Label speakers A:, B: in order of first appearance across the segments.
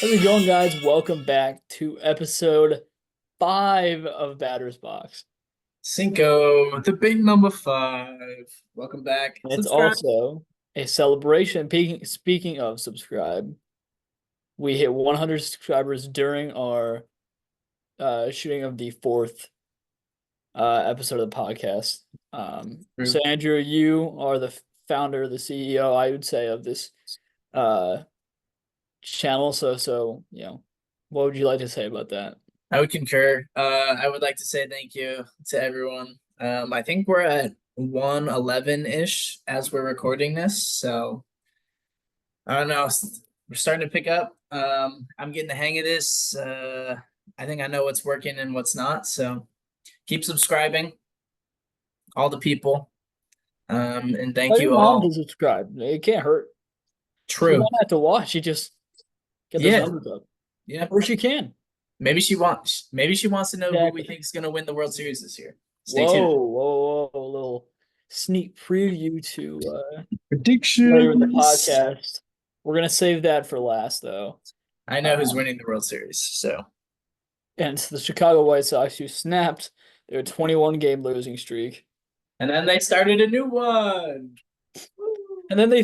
A: How's it going, guys? Welcome back to episode 5 of Batter's Box.
B: Cinco, the big number five. Welcome back.
A: And it's
B: Subscribe.
A: also a celebration. Speaking of subscribe, we hit 100 subscribers during our shooting of the fourth episode of the podcast. So,
B: True.
A: Andrew, you are the founder, the CEO, I would say, of this uh, channel. What would you like to say about that?
B: I would concur. I would like to say thank you to everyone. I think we're at 111-ish as we're recording this. So I don't know. We're starting to pick up. I'm getting the hang of this. I think I know what's working and what's not. So keep subscribing, all the people. And
A: Tell
B: thank
A: your
B: you
A: mom
B: all.
A: to subscribe. It can't hurt. She
B: True.
A: won't have to watch. She just get those
B: Yeah.
A: numbers up.
B: Yeah.
A: Or she can.
B: Maybe she wants to know who we
A: Exactly.
B: think is going to win the World Series this year. Stay
A: Whoa,
B: tuned.
A: whoa, whoa. A little sneak preview to later in the
B: Predictions.
A: podcast. We're gonna save that for last though.
B: I know who's
A: Um,
B: winning the World Series. So
A: and it's the Chicago White Sox who snapped their 21 game losing streak.
B: and then they started a new one.
A: And then they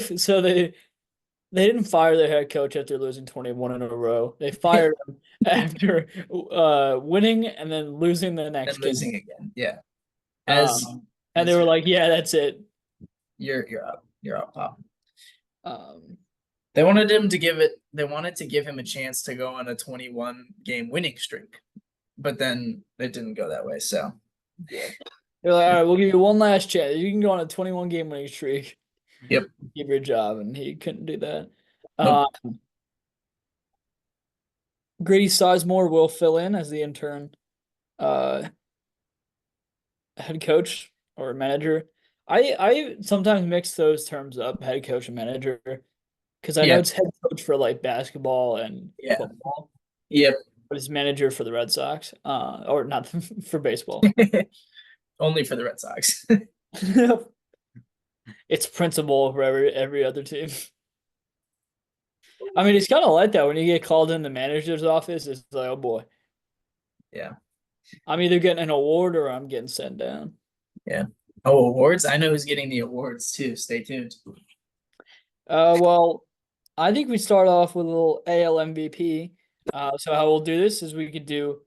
A: didn't fire their head coach after losing 21 in a row. They fired him after winning and then losing the
B: Then
A: next game.
B: losing again. Yeah. As
A: Um, and they were like, "Yeah, that's it."
B: you're up. You're up, Pop.
A: Um,
B: They wanted to give him a chance to go on a 21 game winning streak. But then it didn't go that way. So
A: yeah, they're like, "All right, we'll give you one last chance. You can go on a 21 game winning streak,
B: yep.
A: keep your job," and he couldn't do that.
B: Nope.
A: Uh, Grady Sizemore will fill in as the intern uh, head coach or manager. I sometimes mix those terms up, head coach and manager, because I know
B: Yeah.
A: it's head coach for like basketball and
B: Yeah.
A: football,
B: Yep.
A: but it's manager for the Red Sox, or not for baseball.
B: Only for the Red Sox.
A: It's principal for every other team. I mean, it's kind of like that when you get called in the manager's office. It's like, oh boy,
B: Yeah.
A: I'm either getting an award or I'm getting sent down.
B: Yeah. Oh, awards. I know who's getting the awards too. Stay tuned.
A: Well, I think we start off with a little AL MVP. So how we'll do this is we could do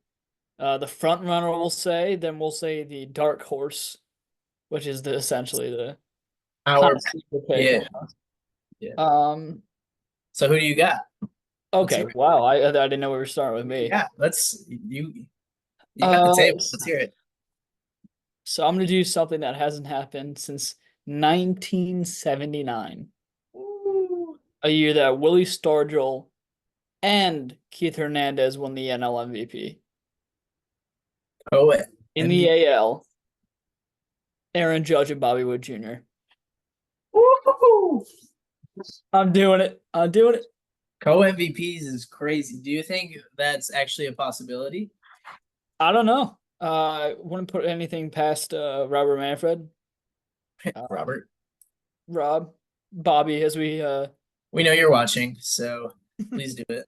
A: the front runner, we'll say, then we'll say the dark horse, which is essentially the kind
B: Our
A: of sleeper pick.
B: Yeah. Yeah.
A: Um,
B: So who do you got? Let's
A: okay,
B: hear it.
A: wow, I didn't know we were starting with me.
B: Yeah, you got the
A: Uh,
B: table. Let's hear it.
A: so I'm gonna do something that hasn't happened since 1979,
B: Ooh.
A: a year that Willie Stargell and Keith Hernandez won the NL MVP.
B: Oh,
A: In the
B: MVP.
A: AL, Aaron Judge and Bobby Wood Jr.
B: Woo!
A: I'm doing it. I'm doing it.
B: Co-MVPs is crazy. Do you think that's actually a possibility?
A: I don't know. Wouldn't put anything past Robert Manfred, uh,
B: Robert,
A: Rob, Bobby, as we
B: we know you're watching, so please do it.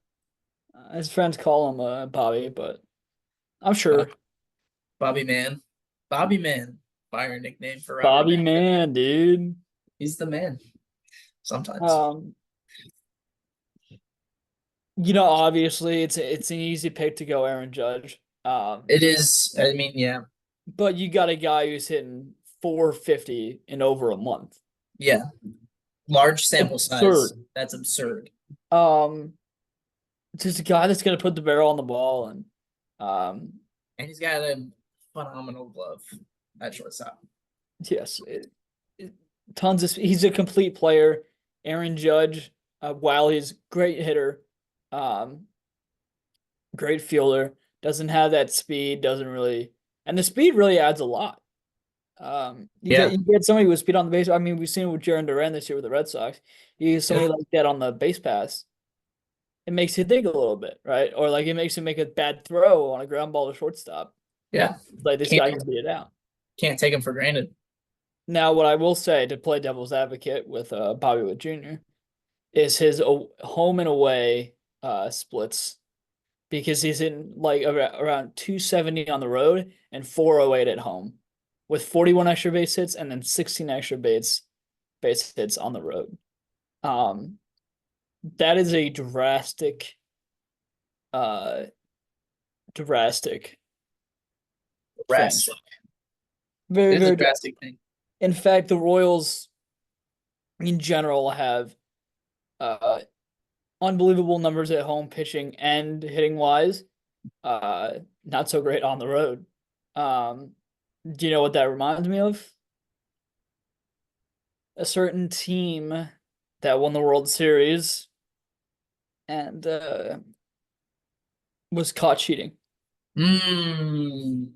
A: his friends call him Bobby, but I'm
B: Bob,
A: sure
B: Bobby Man. Bobby Man. Fire nickname for Robert
A: Bobby
B: Manfred.
A: man, dude.
B: He's the man. Sometimes.
A: Um, obviously it's an easy pick to go Aaron Judge.
B: It is, I mean, yeah.
A: But you got a guy who's hitting 450 in over a month.
B: Yeah. Large sample
A: Absurd.
B: size. That's absurd.
A: Um, just a guy that's gonna put the barrel on the ball and um
B: And he's got a phenomenal glove at shortstop.
A: yes, tons of he's a complete player. Aaron Judge, while he's great hitter, um, great fielder, doesn't have that speed, doesn't really, and the speed really adds a lot.
B: Yeah.
A: You get somebody with speed on the base. I mean, we've seen it with Jaron Duran this year with the Red Sox. You get somebody
B: Yep.
A: like that on the base pass. It makes you think a little bit, right? Or like it makes you make a bad throw on a ground ball to shortstop.
B: Yeah.
A: Like this
B: Can't
A: guy can beat it out.
B: can't take him for granted.
A: Now, what I will say to play devil's advocate with Bobby Wood Jr. is his home and away splits because he's in like around 270 on the road and 408 at home with 41 extra base hits and then 16 extra base hits on the road. Um, that is a uh drastic thing.
B: Drastic.
A: Very,
B: It is a
A: very
B: drastic thing.
A: in fact, the Royals in general have uh unbelievable numbers at home pitching and hitting wise. Not so great on the road. Um, do you know what that reminds me of? A certain team that won the World Series and was caught cheating.
B: Mm.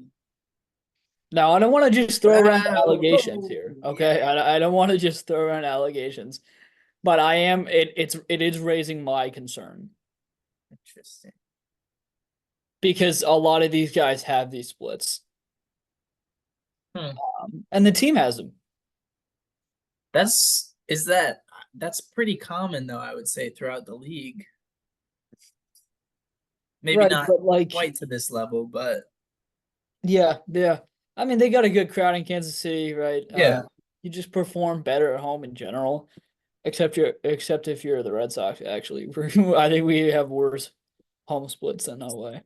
A: Now, I don't want to just throw around allegations
B: Oh,
A: here, okay?
B: yeah.
A: I don't want to just throw around allegations, but it is raising my concern
B: Interesting.
A: because a lot of these guys have these splits,
B: Hmm.
A: and the team has them.
B: That's pretty common though, I would say, throughout the league. Maybe
A: Right,
B: not
A: but like,
B: quite to this level, but
A: yeah, yeah. I mean, they got a good crowd in Kansas City, right?
B: yeah.
A: You just perform better at home in general, except if you're the Red Sox, actually. I think we have worse home splits than away.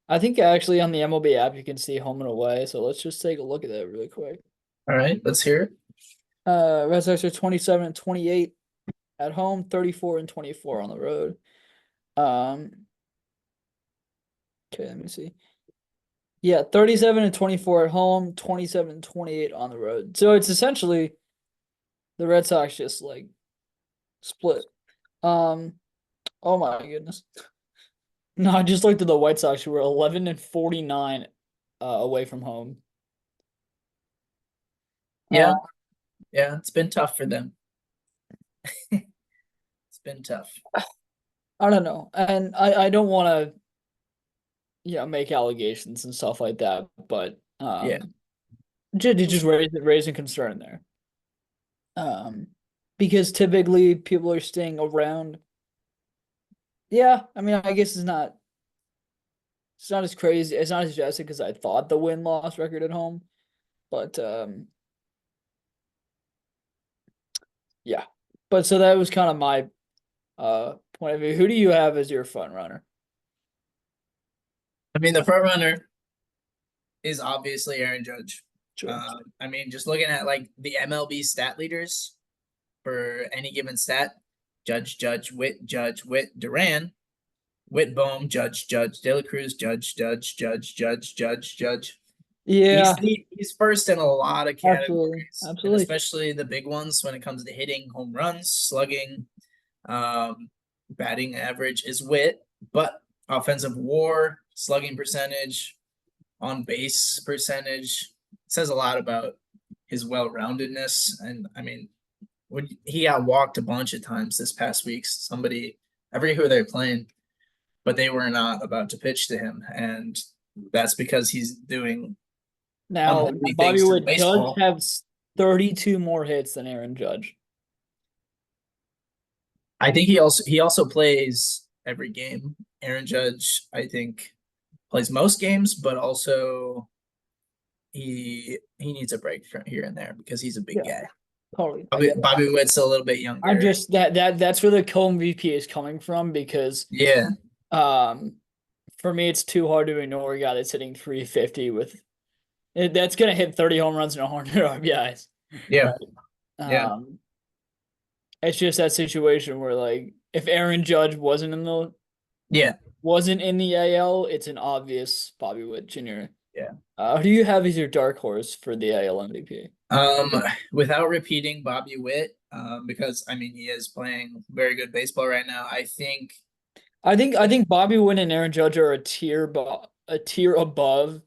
A: I think actually on the MLB app you can see home and away, so let's just take a look at that really quick.
B: All right, let's hear it.
A: Red Sox are 27 and 28 at home, 34 and 24 on the road. Um, okay, let me see. Yeah, 37 and 24 at home, 27 and 28 on the road. So it's essentially the Red Sox just like split. Um, oh my goodness. No, I just looked at the White Sox who were 11 and 49 away from home. Uh,
B: Yeah, yeah, it's been tough for them. It's been tough.
A: I don't know. And I don't want to make allegations and stuff like that, but
B: Yeah.
A: just raising concern there. Um, because typically people are staying around. Yeah, I mean, I guess it's not as crazy. It's not as drastic as I thought the win-loss record at home, but yeah. But so that was kind of my point of view. Who do you have as your front runner?
B: I mean, the front runner is obviously Aaron Judge.
A: Sure.
B: I mean, just looking at like the MLB stat leaders for any given stat, Judge, Witt, Duran, Witt, Bohm, Judge, De La Cruz, Judge.
A: Yeah,
B: He's first in a lot of
A: absolutely.
B: categories, and
A: Absolutely.
B: especially the big ones when it comes to hitting home runs, slugging, um, batting average is Witt, but offensive WAR, slugging percentage, on base percentage says a lot about his well-roundedness. And I mean, when he got walked a bunch of times this past week, somebody, I forget who they're playing, but they were not about to pitch to him, and that's because he's doing
A: Now,
B: unholy
A: Bobby
B: things to the
A: Wood does
B: baseball.
A: have 32 more hits than Aaron Judge.
B: I think he also plays every game. Aaron Judge, I think, plays most games, but also he needs a break from here and there because he's a big
A: Yeah,
B: guy.
A: totally. I
B: Bobby,
A: get it.
B: Bobby Witt's a little bit
A: I'm
B: younger.
A: just that's where the co-MVP is coming from because
B: Yeah,
A: um for me it's too hard to ignore a guy that's hitting 350 that's gonna hit 30 home runs and 100 RBIs.
B: yeah,
A: Right.
B: yeah,
A: Um it's just that situation where like if Aaron Judge
B: yeah,
A: wasn't in the AL, it's an obvious Bobby Witt Jr.
B: yeah.
A: Who do you have as your dark horse for the AL MVP?
B: Without repeating Bobby Witt, because I mean he is playing very good baseball right now.
A: I think Bobby Witt and Aaron Judge are a tier above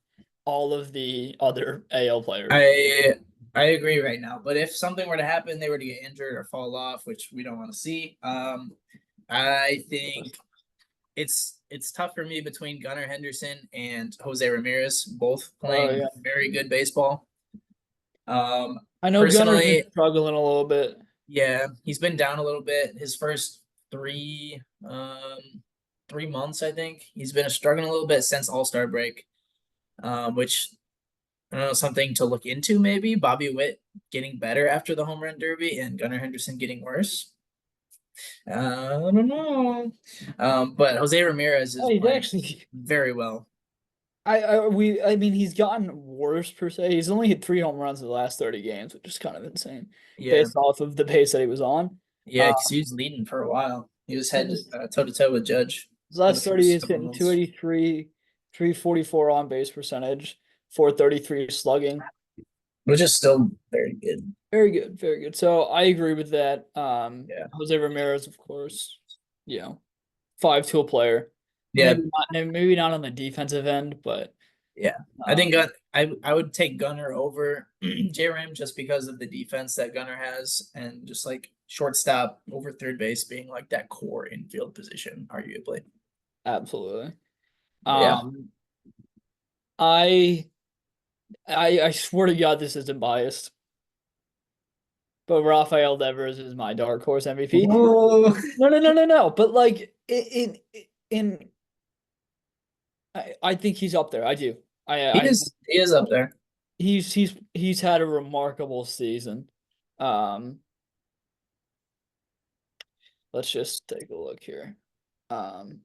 A: all of the other AL players.
B: I I agree right now. But if something were to happen, they were to get injured or fall off, which we don't want to see. I think it's tough for me between Gunnar Henderson and Jose Ramirez, both
A: Oh
B: playing
A: yeah,
B: very good baseball. Um,
A: I know Gunner's been
B: personally,
A: struggling a little bit.
B: yeah, he's been down a little bit. His first three 3 months, I think. He's been struggling a little bit since All-Star break, which I don't know, something to look into maybe. Bobby Witt getting better after the home run derby and Gunnar Henderson getting worse. I don't know. But Jose Ramirez
A: Oh,
B: is
A: he's
B: playing
A: actually.
B: very well.
A: I mean, he's gotten worse per se. He's only hit 3 home runs in the last 30 games, which is kind of insane,
B: Yeah,
A: based off of the pace that he was on.
B: yeah,
A: Uh,
B: because he was leading for a while. He was head
A: his
B: toe to toe with Judge for the
A: last 30
B: first
A: is
B: couple
A: hitting
B: months.
A: 283, 344 on base percentage, 433 slugging.
B: Which is still very good.
A: Very good, very good. So I agree with that.
B: Yeah.
A: Jose Ramirez, of course, you know, 5 tool player.
B: Yeah,
A: Maybe not on the defensive end, but
B: yeah. I think
A: um,
B: I would take Gunner over J Ram just because of the defense that Gunner has and just like shortstop over third base being like that core infield position, arguably.
A: absolutely.
B: But yeah,
A: Um, I I swear to God, this isn't biased, but Rafael Devers is my dark horse MVP.
B: whoa,
A: No, no, no, no, no. But like in I think he's up there. I do. I
B: he is up there.
A: he's had a remarkable season. Um, let's just take a look here. Um,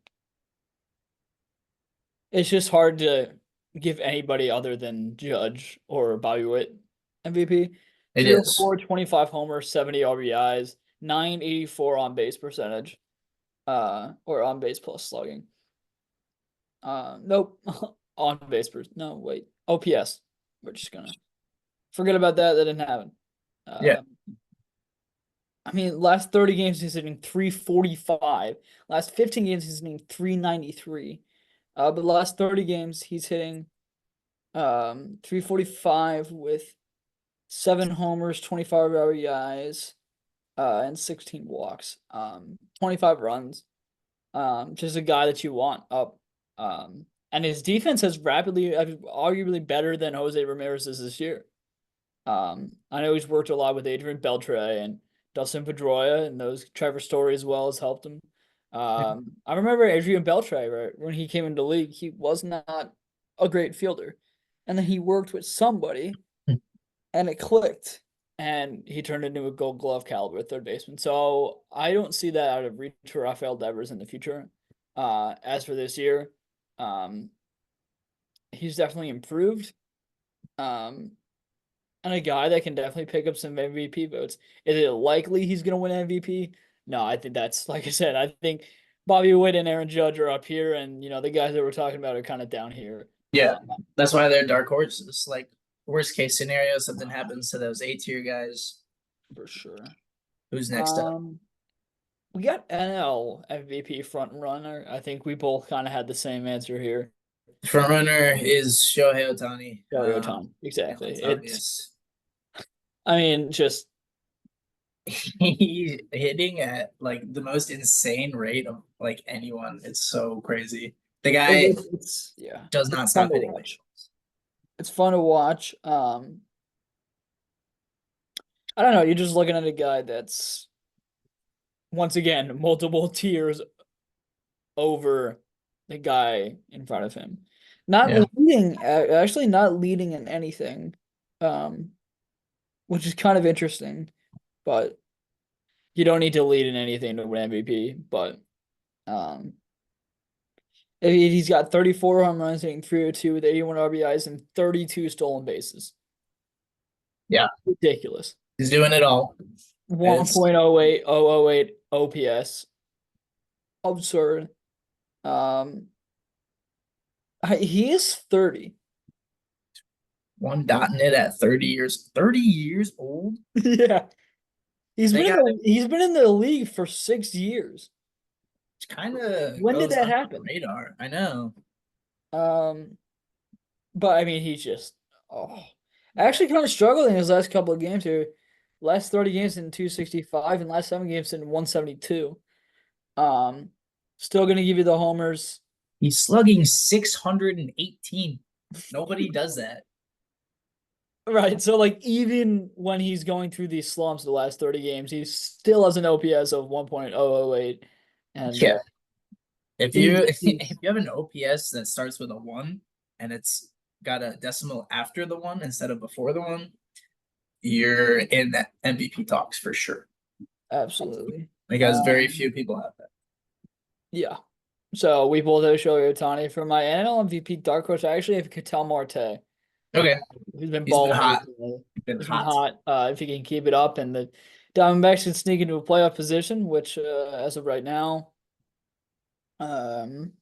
A: it's just hard to give anybody other than Judge or Bobby Witt MVP.
B: It is.
A: 304, 25 homers, 70 RBIs, 984 on base percentage, or on base plus slugging. Nope, on base per no wait, OPS. We're just gonna forget about that. That didn't happen.
B: Yeah.
A: Uh, I mean, last 30 games he's hitting 345. Last 15 games he's hitting 393. But the last 30 games he's hitting 345 with 7 homers, 25 RBIs, and 16 walks. 25 runs. Just a guy that you want up. And his defense has arguably better than Jose Ramirez's this year. I know he's worked a lot with Adrian Beltre and Dustin Pedroia, and those Trevor Story as well has helped him. I remember Adrian Beltre, right, when he came into the league, he was not a great fielder, and then he worked with somebody, and it clicked, and he turned into a Gold Glove caliber third baseman. So I don't see that out of reach for Rafael Devers in the future. As for this year, um, he's definitely improved. Um, and a guy that can definitely pick up some MVP votes. Is it likely he's going to win MVP? No, I think that's, like I said, I think Bobby Witt and Aaron Judge are up here, and the guys that we're talking about are kind of down here.
B: Yeah. That's why they're dark horses. Like worst case scenario, something happens to those A tier guys.
A: For sure.
B: Who's next up?
A: Um, we got NL MVP front runner. I think we both kind of had the same answer here.
B: Front runner is Shohei Ohtani.
A: Shohei Ohtani.
B: Yeah,
A: Exactly.
B: that's obvious.
A: I mean, just
B: He's hitting at like the most insane rate of like anyone. It's so crazy. The guy
A: it's yeah,
B: does
A: it's
B: not
A: fun
B: stop
A: to
B: hitting
A: watch.
B: baseballs.
A: It's fun to watch. I don't know. You're just looking at a guy that's once again multiple tiers over the guy in front of him. Not
B: Yeah.
A: leading, actually not leading in anything, um, which is kind of interesting. But you don't need to lead in anything to win MVP. But um, he's got 34 home runs, hitting 302 with 81 RBIs and 32 stolen bases.
B: Yeah.
A: Ridiculous.
B: He's doing it all. It's
A: 1.08008 OPS. Absurd. Um, he is 30.
B: one dot in it at 30 years. 30 years old?
A: Yeah.
B: They got
A: He's been in the league for 6 years.
B: kind of
A: When did
B: goes
A: that
B: under the
A: happen?
B: radar. I know.
A: Um, but I mean, he's just actually kind of struggling his last couple of games here. Last 30 games in 265 and last 7 games in 172. Um, Still gonna give you the homers.
B: He's slugging 618. Nobody does that.
A: Right. So like even when he's going through these slumps the last 30 games, he still has an OPS of 1.008. And
B: Yeah. If you if you have an OPS that starts with a 1 and it's got a decimal after the 1 instead of before the 1, you're in that MVP talks for sure.
A: Absolutely.
B: Because very few people have that.
A: Yeah. So we both have Shohei Ohtani. For my NL MVP dark horse, I actually have Ketel Marte.
B: Okay.
A: He's been
B: He's been
A: balling
B: hot.
A: recently.
B: Been
A: He's been
B: hot.
A: hot. If he can keep it up, and the Diamondbacks can sneak into a playoff position, which as of right now, um,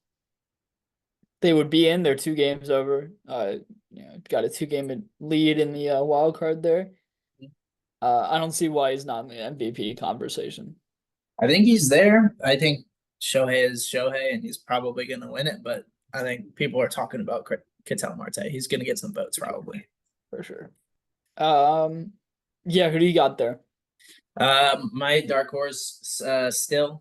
A: they would be in. They're 2 games over. Got a 2-game lead in the wild card there. I don't see why he's not in the MVP conversation.
B: I think he's there. I think Shohei is Shohei, and he's probably going to win it. But I think people are talking about Ketel Marte. He's going to get some votes probably.
A: For sure. Yeah, who do you got there?
B: My dark horse still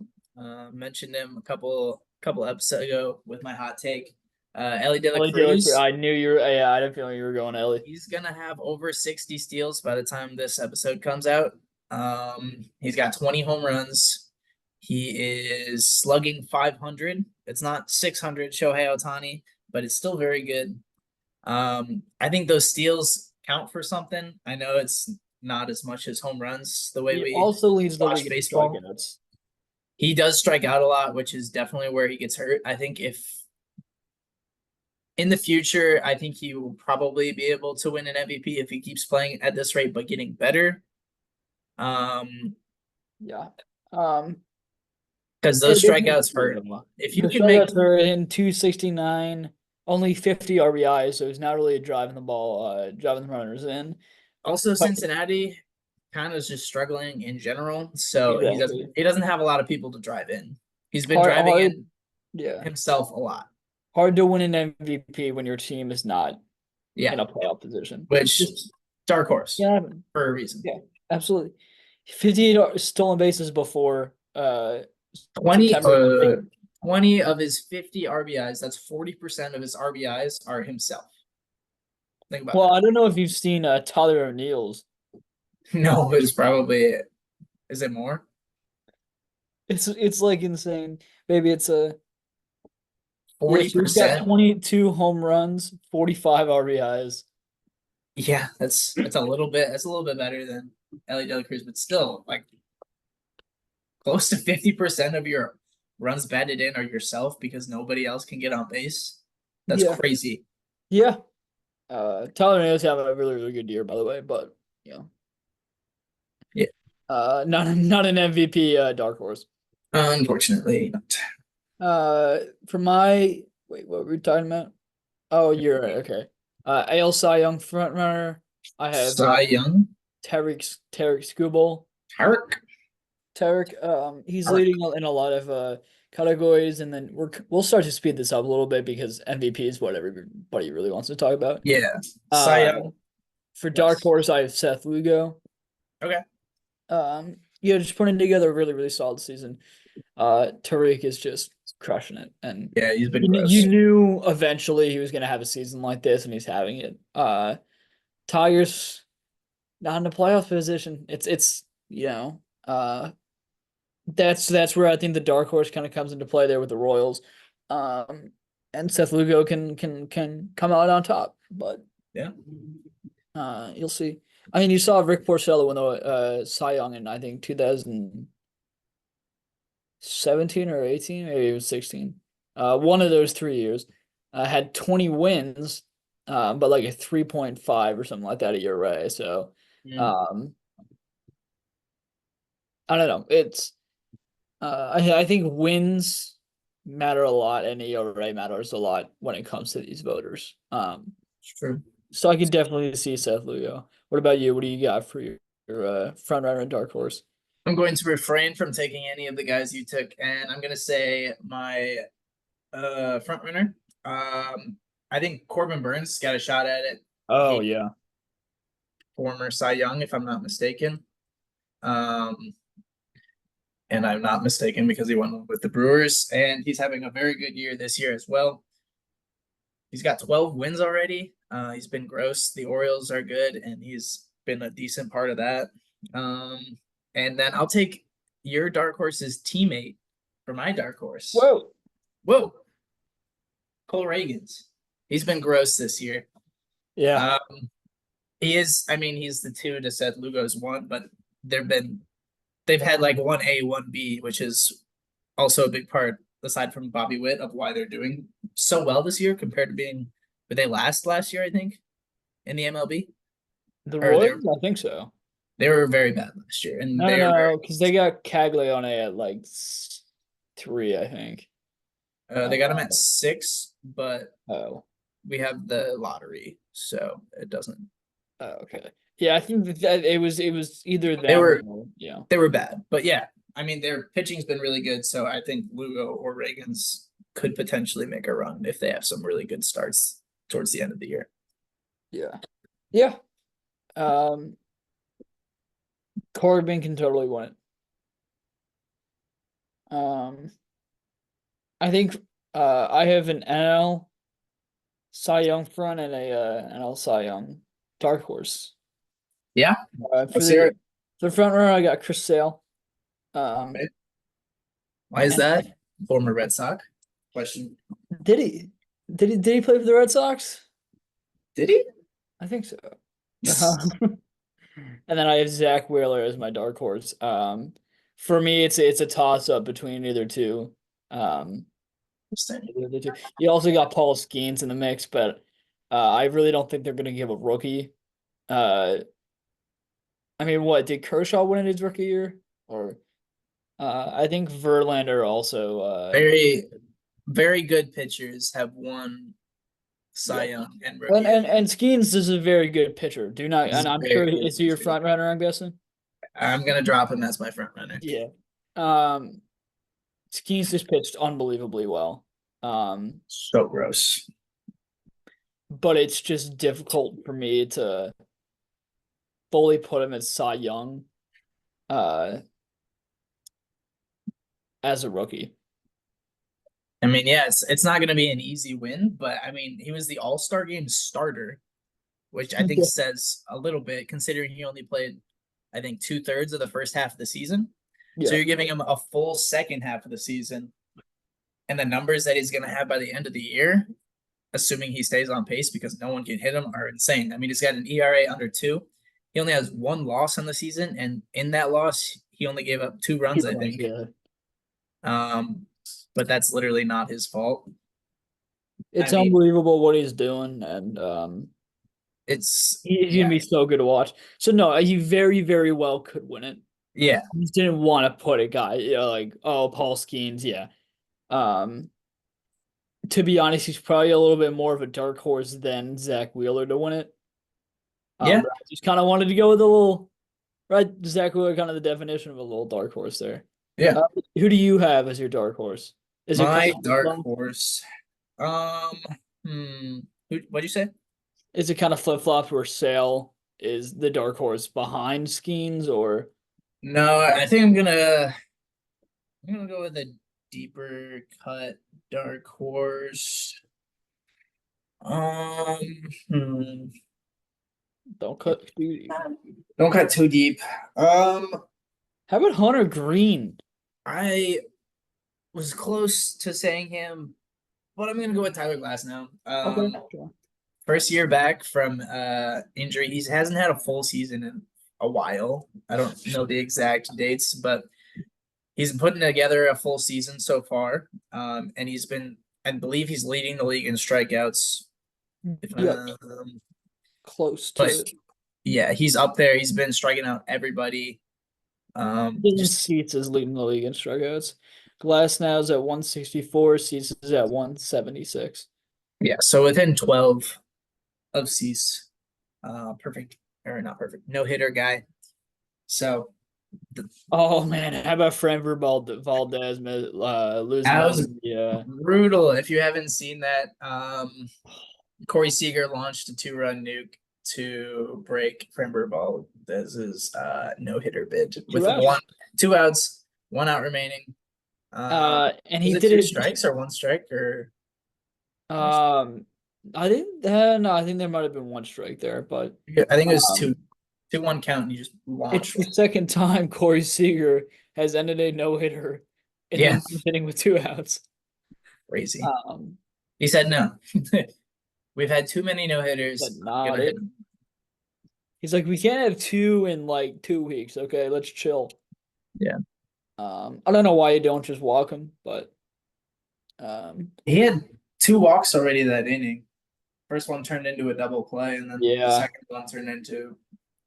B: mentioned him a couple episodes ago with my hot take. Ellie De La
A: Ellie De La Cruz.
B: Cruz.
A: I knew you were. Yeah, I didn't feel you were going Ellie.
B: He's gonna have over 60 steals by the time this episode comes out. He's got 20 home runs. He is slugging 500. It's not 600 Shohei Ohtani, but it's still very good. I think those steals count for something. I know it's not as much as home runs the way
A: He
B: we
A: also leads the
B: watch
A: league in
B: baseball.
A: strikeouts.
B: He does strike out a lot, which is definitely where he gets hurt. I think if in the future, I think he will probably be able to win an MVP if he keeps playing at this rate, but getting better.
A: Yeah.
B: Because those strikeouts hurt. If you can make
A: strikeouts are in 269, only 50 RBIs, so he's not really driving the ball, driving the runners in.
B: also Cincinnati kind of is just struggling in general, so
A: Exactly.
B: he doesn't have a lot of people to drive in. He's been driving in
A: Yeah.
B: himself a lot.
A: Hard to win an MVP when your team is not in a playoff position.
B: Which dark horse
A: Yeah,
B: for a reason.
A: yeah, absolutely. 58 stolen bases before
B: 20
A: September.
B: 20 of his 50 RBIs, that's 40% of his RBIs are himself. Think about
A: Well,
B: that.
A: I don't know if you've seen Tyler O'Neill's.
B: No, it's probably is it more?
A: It's like insane. Maybe it's a
B: 40%.
A: He's got 22 home runs, 45 RBIs.
B: Yeah, that's a little bit better than Ellie De La Cruz, but still like close to 50% of your runs batted in are yourself because nobody else can get on base. That's crazy.
A: Yeah. Tyler O'Neill's having a really, really good year, by the way, but
B: Yeah.
A: Not an MVP dark horse.
B: Unfortunately not.
A: For my what were we talking about? Oh, you're right. Okay. AL Cy Young front runner. I have
B: Cy Young.
A: Tarek Skubal.
B: Tarek.
A: He's leading in a lot of categories, and then we'll start to speed this up a little bit because MVP is what everybody really wants to talk about.
B: Yeah. Cy Young.
A: For dark horse, I have Seth Lugo.
B: Okay.
A: Just putting together a really, really solid season. Tariq is just crushing it, and
B: yeah, he's been gross.
A: You knew eventually he was gonna have a season like this, and he's having it. Tigers not in a playoff position. It's that's where I think the dark horse kind of comes into play there with the Royals. And Seth Lugo can come out on top, but
B: yeah,
A: you'll see. I mean, you saw Rick Porcello win the Cy Young in I think 2017 or 18, maybe it was 16. One of those 3 years. Had 20 wins, but like a 3.5 or something like that a year, right? So, I don't know. It's I think wins matter a lot, and ERA matters a lot when it comes to these voters.
B: True.
A: So I can definitely see Seth Lugo. What about you? What do you got for your front runner and dark horse?
B: I'm going to refrain from taking any of the guys you took, and I'm gonna say my front runner. I think Corbin Burns got a shot at it.
A: Oh yeah.
B: Former Cy Young, if I'm not mistaken. And I'm not mistaken because he went with the Brewers, and he's having a very good year this year as well. He's got 12 wins already. He's been gross. The Orioles are good, and he's been a decent part of that. And then I'll take your dark horse's teammate for my dark horse.
A: Whoa.
B: Whoa, Cole Reagans. He's been gross this year.
A: Yeah.
B: Um, he is. I mean, he's the two to Seth Lugo's one, but they've had like one A, one B, which is also a big part, aside from Bobby Witt, of why they're doing so well this year compared to being were they last year, I think, in the MLB.
A: The
B: Or
A: Royals? I think so.
B: they were very bad last year, and
A: No,
B: they are very
A: no, because they got Caglione at like 3, I think.
B: they got him at 6, but
A: Oh,
B: we have the lottery, so it doesn't.
A: okay. Yeah, I think that it was either
B: They
A: them
B: were
A: or yeah.
B: they were bad, but yeah, I mean their pitching's been really good, so I think Lugo or Reagans could potentially make a run if they have some really good starts towards the end of the year.
A: Yeah. Yeah. Um, Corbin can totally win it. I think I have an NL Cy Young front and a NL Cy Young dark horse.
B: Yeah,
A: For
B: let's hear
A: the
B: it.
A: front runner, I got Chris Sale. Um,
B: Okay. Why is
A: and
B: that? Former Red Sox question.
A: did he did he play for the Red Sox?
B: Did he?
A: I think so. And then I have Zach Wheeler as my dark horse. For me, it's a toss up between either two. Um,
B: Interesting.
A: either of the two. You also got Paul Skeens in the mix, but I really don't think they're going to give a rookie. Uh, I mean, what did Kershaw win in his rookie year? Or I think Verlander also.
B: Very, very good pitchers have won Cy
A: Yeah,
B: Young and
A: and
B: Rookie of
A: and
B: the Year.
A: and Skeens is a very good pitcher. Do not,
B: He's
A: and
B: a
A: I'm sure
B: very good
A: is he your
B: pitcher.
A: front runner? I'm guessing.
B: I'm gonna drop him as my front runner.
A: Yeah. Um, Skeens just pitched unbelievably well. Um,
B: So gross.
A: but it's just difficult for me to fully put him as Cy Young, uh, as a rookie.
B: I mean, yeah, it's not gonna be an easy win, but I mean, he was the All-Star game starter, which I think
A: Yeah.
B: says a little bit considering he only played, I think, 2/3 of the first half of the season. So
A: Yeah.
B: you're giving him a full second half of the season, and the numbers that he's gonna have by the end of the year, assuming he stays on pace because no one can hit him, are insane. I mean, he's got an ERA under 2. He only has one loss on the season, and in that loss, he only gave up 2 runs, I think.
A: Yeah.
B: Um, but that's literally not his fault. I
A: It's
B: mean,
A: unbelievable what he's doing, and
B: it's
A: he's gonna
B: yeah,
A: be so good to watch. So no, he very, very well could win it.
B: yeah,
A: I just didn't want to put a guy, like, oh, Paul Skeens, yeah. Um, to be honest, he's probably a little bit more of a dark horse than Zach Wheeler to win it.
B: yeah,
A: But I just kind of wanted to go with a little, right? Zach Wheeler, kind of the definition of a little dark horse there.
B: yeah.
A: Who do you have as your dark horse? Is it kind
B: My dark
A: of
B: horse. Um, what'd you say?
A: is it kind of flip flop where Sale is the dark horse behind Skeens, or
B: No, I think I'm gonna go with a deeper cut dark horse. Um, hmm.
A: don't cut too deep?
B: Don't cut too deep. Um,
A: How about Hunter Green?
B: I was close to saying him, but I'm gonna go with Tyler Glass now.
A: Okay, sure.
B: First year back from injury. He hasn't had a full season in a while. I don't know the exact dates, but he's been putting together a full season so far. And I believe he's leading the league in strikeouts.
A: Yep,
B: Um,
A: close to
B: but
A: it.
B: yeah, he's up there. He's been striking out everybody.
A: Dylan
B: Just
A: Cease is leading the league in strikeouts. Glass now is at 164. Cease is at 176.
B: yeah. So within 12 of Cease, perfect or not perfect, no hitter guy. So
A: Oh man, how about Framber Valdez losing
B: that
A: out?
B: was
A: Yeah,
B: brutal. If you haven't seen that, Corey Seager launched a 2-run nuke to break Framber Valdez's no hitter bid with
A: 2 outs.
B: 2 outs, 1 out remaining.
A: And
B: Was
A: he
B: it
A: did
B: 2
A: it.
B: strikes or 1 strike or one strike?
A: I think no, I think there might have been one strike there, but
B: Yeah, I think it was
A: um,
B: 2-1 count and you just
A: it's
B: launched.
A: the second time Corey Seager has ended a no hitter in the
B: Yeah,
A: ninth inning with 2 outs.
B: Crazy.
A: Um,
B: He said no. We've had too many no
A: but
B: hitters. I'm
A: not
B: gonna hit
A: it.
B: him.
A: He's like, we can't have two in like 2 weeks. Okay, let's chill.
B: Yeah.
A: I don't know why you don't just walk him, but um,
B: He had two walks already that inning. First one turned into a double play, and then the
A: yeah,
B: second one turned into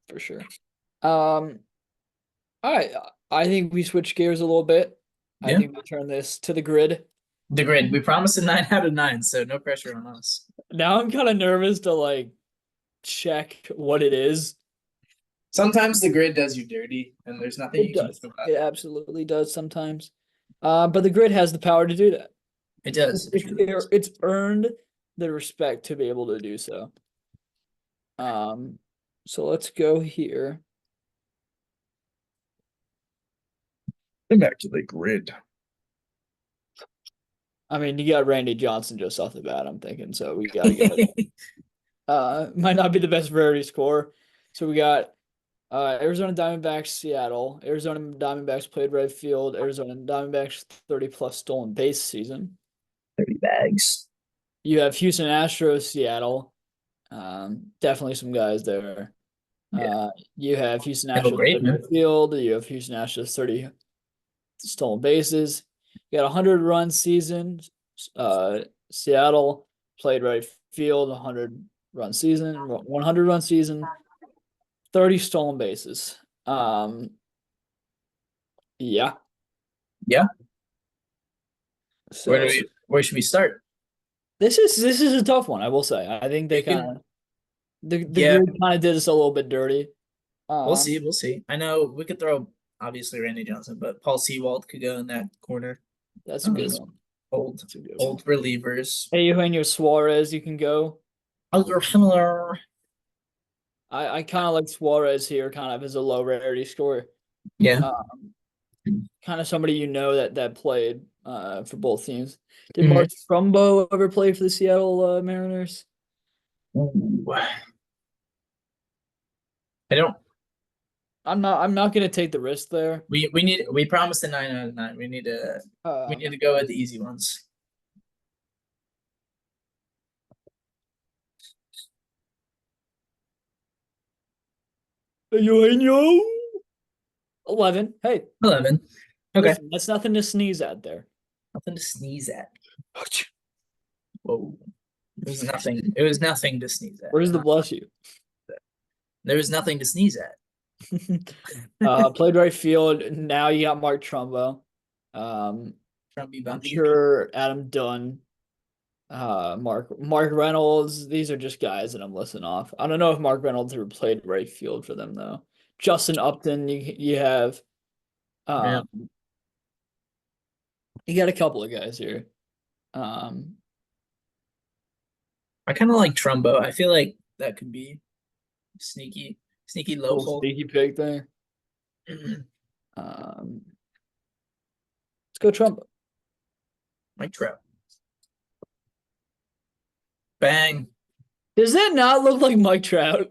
A: for sure. Um, all right, I think we switch gears a little bit. I
B: yeah.
A: think we turn this to the grid.
B: The grid. We promised a 9 out of 9, so no pressure on us.
A: Now I'm kind of nervous to like check what it is.
B: Sometimes the grid does you dirty, and there's nothing
A: It
B: you can
A: does.
B: do about
A: It
B: it.
A: absolutely does sometimes. But the grid has the power to do that.
B: It does. It truly does.
A: It's earned the respect to be able to do so. Um, so let's go here.
B: Back to the grid.
A: I mean, you got Randy Johnson just off the bat, I'm thinking, so we got to go. Might not be the best rarity score. So we got Arizona Diamondbacks, Seattle. Arizona Diamondbacks played right field. Arizona Diamondbacks 30 plus stolen base season.
B: 30 bags.
A: You have Houston Astros, Seattle. Definitely some guys there.
B: Yeah.
A: You have Houston
B: Have a
A: Astros
B: great
A: played
B: man.
A: right field. You have Houston Astros 30 stolen bases. You got a 100-run season. Seattle played right field, 100-run season, 100-run season, 30 stolen bases. Yeah.
B: Yeah.
A: So
B: Where should we start?
A: this is a tough one, I will say. I think they
B: You
A: kind
B: can
A: of the
B: yeah,
A: grid kind of did us a little bit dirty.
B: we'll
A: Um,
B: see. We'll see. I know we could throw obviously Randy Johnson, but Paul Sewald could go in that corner.
A: that's a good
B: Just
A: one.
B: old
A: That's a good one.
B: old relievers.
A: Hey, Eugenio Suarez, you can go.
B: Other similar.
A: I kind of like Suarez here, kind of as a low rarity score.
B: Yeah.
A: Um, kind of somebody that played for both teams. Did
B: Mhm.
A: Mark Trumbo ever play for the Seattle Mariners?
B: Ooh. I don't.
A: I'm not gonna take the risk there.
B: We promised a 9 out of 9. We need
A: Um,
B: to go with the easy ones.
A: Eugenio 11. Hey,
B: 11. Okay.
A: listen, that's nothing to sneeze at there.
B: Nothing to sneeze at. Whoa. It was nothing. It was nothing to sneeze at.
A: Where's the bless you?
B: There was nothing to sneeze at.
A: Played right field. Now you got Mark Trumbo.
B: Trumpy
A: I'm
B: Bumpy.
A: sure Adam Dunn, Mark Reynolds. These are just guys that I'm listing off. I don't know if Mark Reynolds ever played right field for them though. Justin Upton, you have
B: Yeah.
A: um you got a couple of guys here. Um
B: I kind of like Trumbo. I feel like that could be sneaky
A: little
B: local.
A: sneaky pig thing. Um let's go Trump.
B: Mike Trout. Bang.
A: Does that not look like Mike Trout?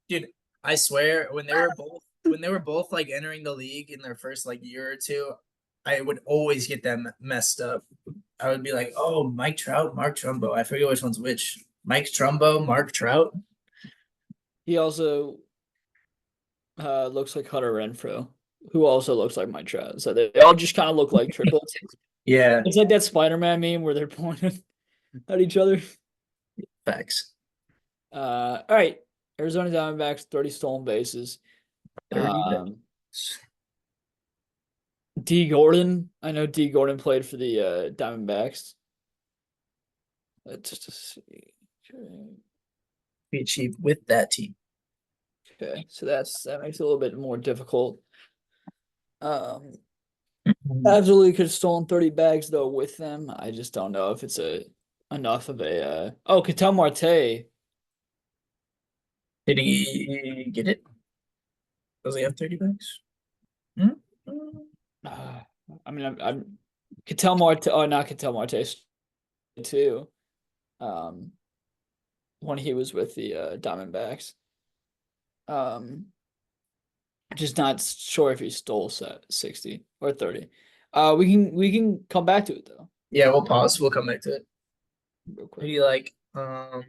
B: Dude, I swear when they were both like entering the league in their first like year or two, I would always get them messed up. I would be like, "Oh, Mike Trout, Mark Trumbo." I forget which one's which. Mike Trumbo, Mark Trout.
A: He also looks like Hunter Renfro, who also looks like Mike Trout. So they all just kind of look like triplets.
B: Yeah,
A: It's like that Spider-Man meme where they're pointing at each other.
B: facts.
A: All right. Arizona Diamondbacks, 30 stolen bases.
B: 30
A: Um,
B: bets.
A: D Gordon. I know D Gordon played for the Diamondbacks. Let's just see.
B: Be achieved with that team.
A: Okay, so that makes it a little bit more difficult. Um, absolutely could have stolen 30 bags though with them. I just don't know if it's a enough of a oh, Ketel Marte.
B: Did he get it? Does he have 30 bucks? Hmm?
A: Uh, I mean, I'm Ketel Marte. Oh, not Ketel Marte too. Um, when he was with the Diamondbacks. Um, just not sure if he stole set 60 or 30. We can come back to it though.
B: Yeah, we'll pause. We'll come back to it.
A: real
B: Who do
A: quick.
B: you like?
A: You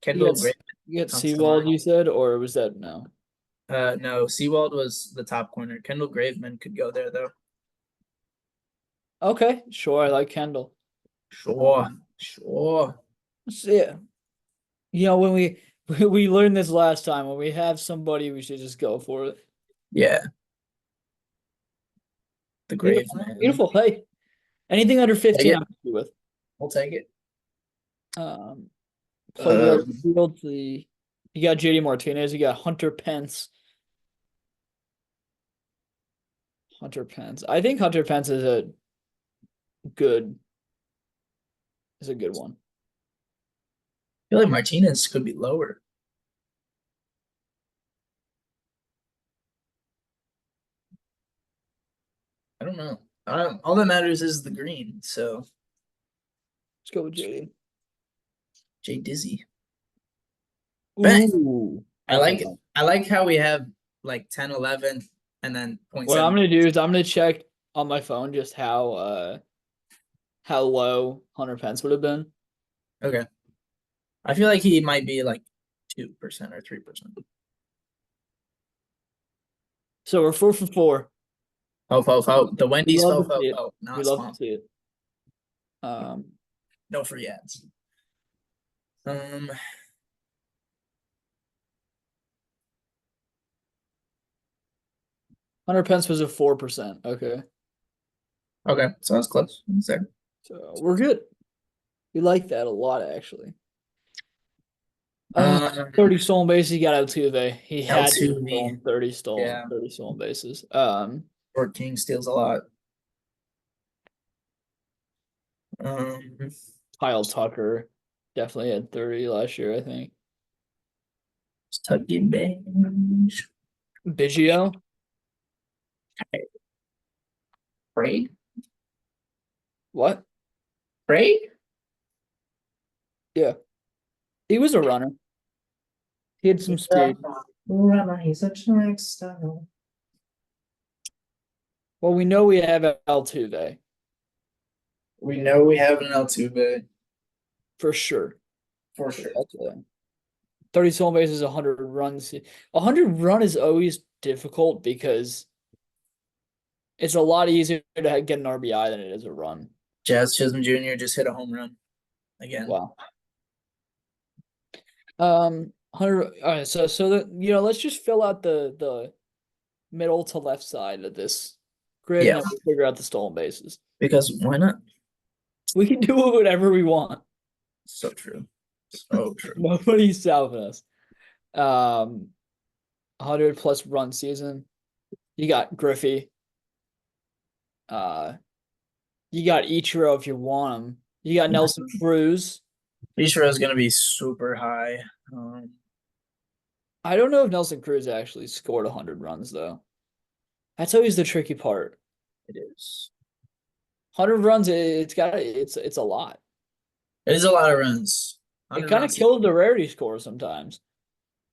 B: Kendall
A: got
B: Grape
A: you got
B: comes to
A: Seawald,
B: mind.
A: you said, or was that no?
B: No, Seawald was the top corner. Kendall Graveman could go there though.
A: Okay, sure. I like Kendall.
B: Sure, sure.
A: So, yeah, when we learned this last time, when we have somebody, we should just go for it.
B: Yeah, the
A: Beautiful,
B: Graveman.
A: beautiful. Hey, anything under
B: Take
A: 15,
B: it.
A: I'm happy with.
B: We'll take it.
A: Um, played right
B: Um,
A: field. You got JD Martinez. You got Hunter Pence. Hunter Pence. I think Hunter Pence good is a good one.
B: I feel like Martinez could be lower. I don't know. All that matters is the green. So
A: Let's go with JD.
B: Jay Dizzy. But
A: Ooh,
B: I
A: that's a
B: like it.
A: lot.
B: I like how we have like 10, 11, and then point
A: What I'm
B: 7.
A: gonna do is I'm gonna check on my phone just how low Hunter Pence would have been.
B: Okay. I feel like he might be like 2% or 3%.
A: So we're 4 for 4.
B: Ho. The
A: We
B: Wendy's
A: love to
B: ho
A: see it.
B: ho,
A: We
B: not
A: love to
B: swamp.
A: see it. Um,
B: No free ads. Um,
A: Hunter Pence was a 4%. Okay,
B: okay, so that's close. That's there.
A: so we're good. We like that a lot, actually. Uh,
B: Um,
A: 30 stolen bases. He got Altuve. He had to have
B: L2V.
A: stolen 30 stolen
B: Yeah,
A: 30 stolen bases.
B: Short King steals a lot. Um,
A: Kyle Tucker definitely had 30 last year, I think.
B: Tucky Bench.
A: Biggio,
B: Craig?
A: what?
B: Craig?
A: Yeah, he was a runner. He had some speed.
B: He's a track star.
A: Well, we know we have Altuve
B: We know we have an L2
A: for sure.
B: for
A: So
B: sure.
A: that's 30 stolen bases, 100 runs. 100 run is always difficult because it's a lot easier to get an RBI than it is a run.
B: Jazz Chisholm Jr. just hit a home run again.
A: Wow. 100. All right, so let's just fill out the middle to left side of this grid, and
B: Yeah,
A: then we'll figure out the stolen bases.
B: because why not?
A: We can do whatever we want.
B: So true. So true.
A: Nobody's stopping us. 100 plus run season. You got Griffey. Uh, you got Ichiro if you want him. You got Nelson Cruz.
B: Ishiro is going to be super high. Um,
A: I don't know if Nelson Cruz actually scored 100 runs though. That's always the tricky part.
B: it is.
A: 100 runs, it's a lot.
B: It is a lot of runs.
A: It
B: 100
A: kind of
B: runs.
A: kills the rarity score sometimes.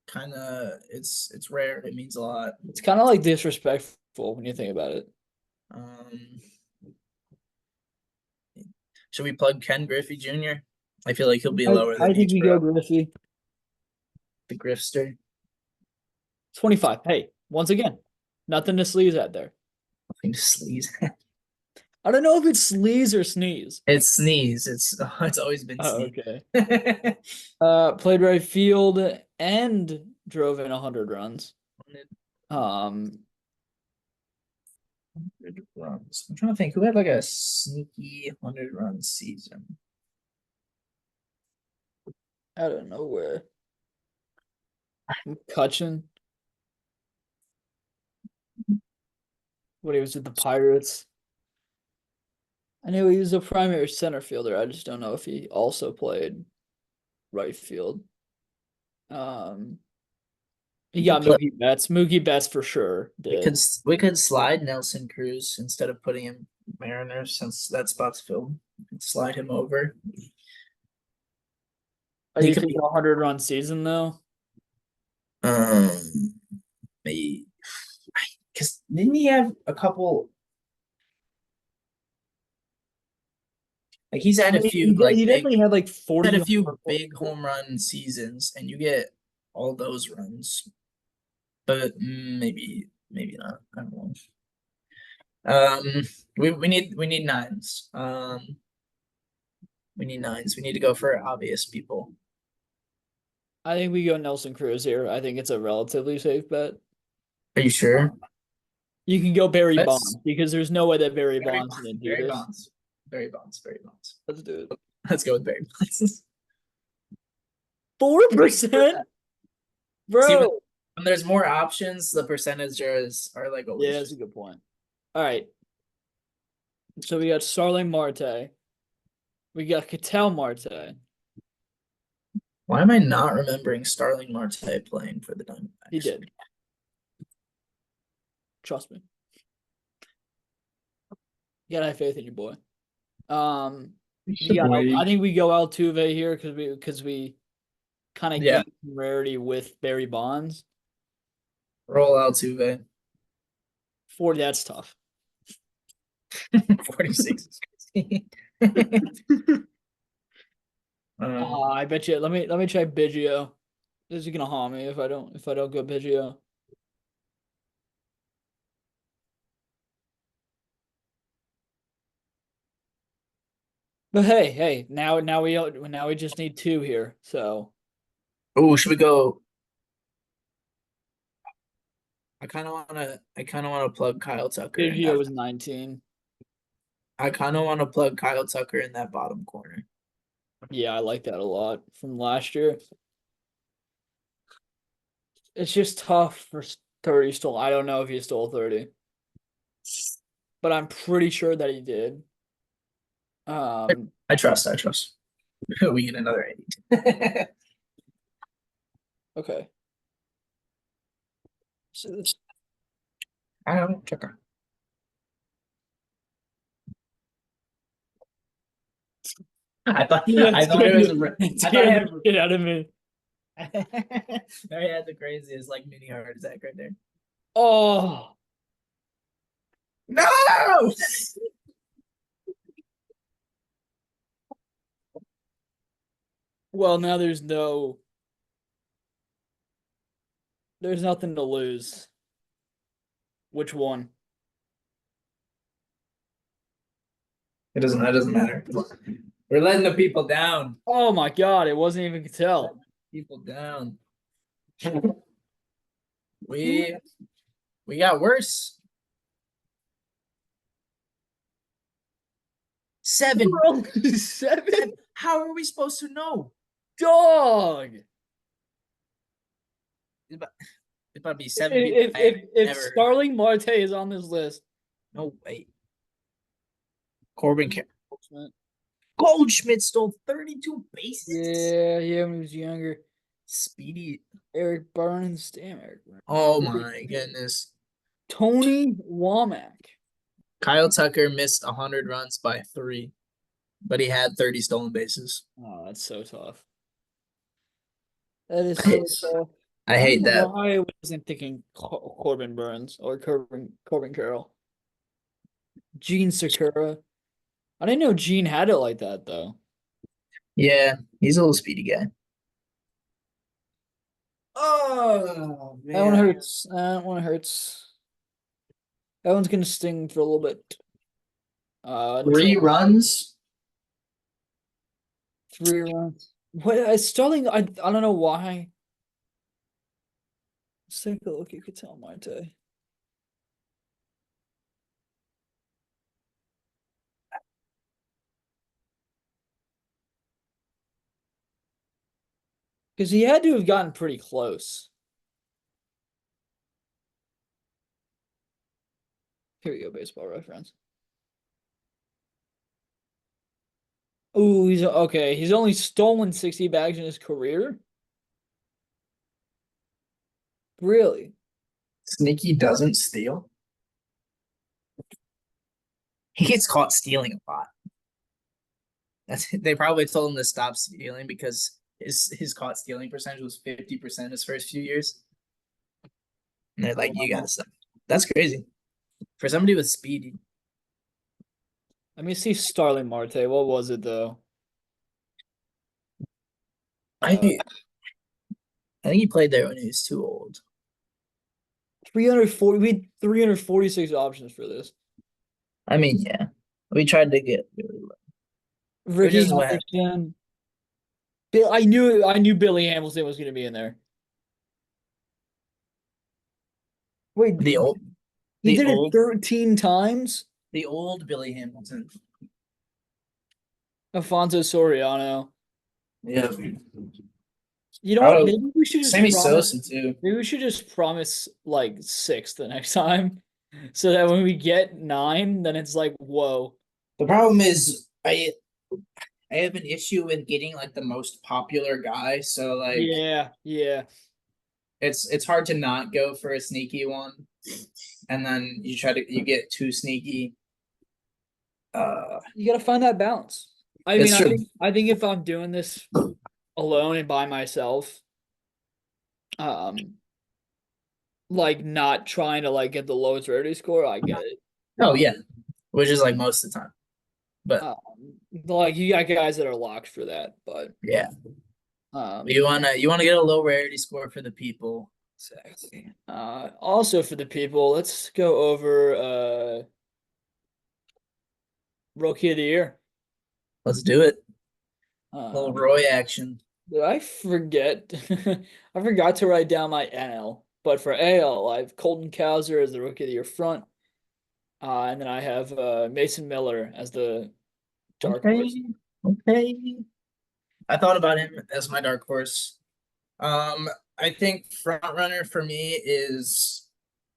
B: Kind of. It's rare. It means a lot.
A: It's kind of like disrespectful when you think about it.
B: Um, should we plug Ken Griffey Jr.? I feel like he'll be
A: I,
B: lower than
A: I think we go
B: Ichiro,
A: Griffey.
B: the Grifster.
A: 25. Hey, once again, nothing to sleaze at there.
B: Nothing to sneeze.
A: I don't know if it's sleaze or sneeze.
B: It's sneeze. It's always been
A: Oh,
B: sneeze.
A: okay. Played right field and drove in 100 runs. Um,
B: 100 runs. I'm trying to think who had like a sneaky 100-run season.
A: I don't know where. McCutcheon, when he was with the Pirates. I knew he was a primary center fielder. I just don't know if he also played right field. Um, he
B: We could
A: got
B: play.
A: Mookie Betts. Mookie Betts for sure
B: We could
A: did.
B: we could slide Nelson Cruz instead of putting him Mariners since that spot's filled. We could slide him over.
A: Are
B: He
A: you
B: could
A: thinking
B: be
A: 100-run season though?
B: um maybe because didn't he have a couple Like he's had
A: I
B: a
A: mean,
B: few like
A: he
B: big,
A: definitely had like
B: had
A: 40
B: a few
A: home
B: big home run seasons, and you get all those runs, but maybe not. I don't know. Um, we need nines. We need nines. We need to go for obvious people.
A: I think we go Nelson Cruz here. I think it's a relatively safe bet.
B: Are you sure?
A: You can go Barry
B: Let's
A: Bonds because there's no way that Barry
B: Barry
A: Bonds didn't do
B: Barry
A: this.
B: Bonds. Barry Bonds. Barry Bonds.
A: Let's do it.
B: Let's go with Barry Bonds.
A: 4%?
B: See, when,
A: Bro.
B: when there's more options, the percentages are like
A: Yeah,
B: always
A: that's a
B: just
A: good point. All right. So we got Starling Marte. We got Ketel Marte.
B: why am I not remembering Starling Marte playing for the
A: He
B: Diamondbacks?
A: did. Trust me. You gotta have faith in your boy. I think we go Altuve here because we kind of
B: Yeah,
A: gained some rarity with Barry Bonds.
B: roll Altuve.
A: 40, that's tough.
B: 46 is crazy.
A: I bet you. Let me check Biggio. This is gonna haunt me if I don't go Biggio. But hey, now we just need two here. So
B: Oh, should we go? I kind of wanna plug Kyle Tucker in
A: Biggio
B: that.
A: was 19.
B: I kind of want to plug Kyle Tucker in that bottom corner.
A: Yeah, I like that a lot from last year. It's just tough for 30 still. I don't know if he stole 30, but I'm pretty sure that he did. Um,
B: I trust. I trust. We get another 80.
A: okay. So this
B: I don't know. Tucker.
A: yeah,
B: I thought it was
A: it
B: I thought I
A: scared
B: had
A: the shit out of me.
B: I had the craziest like mini heart attack right there.
A: Oh,
B: No!
A: well, now there's nothing to lose. Which one?
B: That doesn't matter. We're letting the people down.
A: Oh my God, it wasn't even Cattell.
B: People down. We we got worse. 7.
A: We're only 7?
B: How are we supposed to know?
A: Dog.
B: It's about to be 7 people
A: If
B: I have
A: if if
B: never.
A: Starling Marte is on this list,
B: No way. Corbin Goldschmidt stole 32 bases.
A: yeah, when he was younger.
B: Speedy.
A: Eric Burns, damn Eric Burns.
B: Oh my goodness.
A: Tony Womack.
B: Kyle Tucker missed 100 runs by 3, but he had 30 stolen bases.
A: Oh, that's so tough. That is
B: I hate,
A: so tough.
B: I
A: I don't
B: hate
A: know
B: that.
A: why I wasn't thinking Corbin Burns or Corbin Carroll. Gene Sakura. I didn't know Gene had it like that though.
B: Yeah, he's a little speedy guy. Oh
A: That one
B: man.
A: hurts. That one hurts. That one's gonna sting for a little bit. Until
B: 3 runs.
A: 3 runs. What I Starling? I don't know why. Let's take a look. You could tell Marte. Because he had to have gotten pretty close. Here we go, baseball reference. Oh, he's okay. He's only stolen 60 bags in his career. Really?
B: Sneaky doesn't steal. He gets caught stealing a lot. They probably told him to stop stealing because his caught stealing percentage was 50% his first few years. And they're like, you gotta stop. That's crazy. For somebody with speed,
A: Let me see Starling Marte. What was it though?
B: I
A: Uh,
B: I think he played there when he was too old.
A: 340. We had 346 options for this.
B: I mean, yeah, we tried to get really low, which
A: Ricky
B: is what happened.
A: Henderson. Bill, I knew Billy Hamilton was going to be in there. Wait,
B: The old,
A: he
B: the
A: did it
B: old,
A: 13 times?
B: the old Billy Hamilton.
A: Alfonso Soriano.
B: Yeah,
A: You know what?
B: oh,
A: Maybe we should just
B: Sammy
A: promise.
B: Sosa too.
A: Maybe we should just promise like six the next time, so that when we get nine, then it's like, whoa.
B: The problem is I have an issue with getting like the most popular guy. So like
A: Yeah, yeah.
B: it's hard to not go for a sneaky one, and then you get too sneaky. Uh,
A: You gotta find that balance. I mean,
B: it's
A: I
B: true.
A: think I think if I'm doing this alone and by myself, um, like not trying to like get the lowest rarity score, I get it.
B: Oh yeah, which is like most of the time. But
A: Um, like you got guys that are locked for that, but
B: yeah,
A: um,
B: you wanna get a low rarity score for the people.
A: exactly. Also for the people, let's go over rookie of the year.
B: Let's do it. A little
A: Um,
B: Roy action.
A: did I forget? I forgot to write down my NL, but for AL, I have Colton Cowser as the rookie of the year front, and then I have Mason Miller as the dark
B: Okay,
A: horse.
B: okay. I thought about him as my dark horse. Um, I think front runner for me is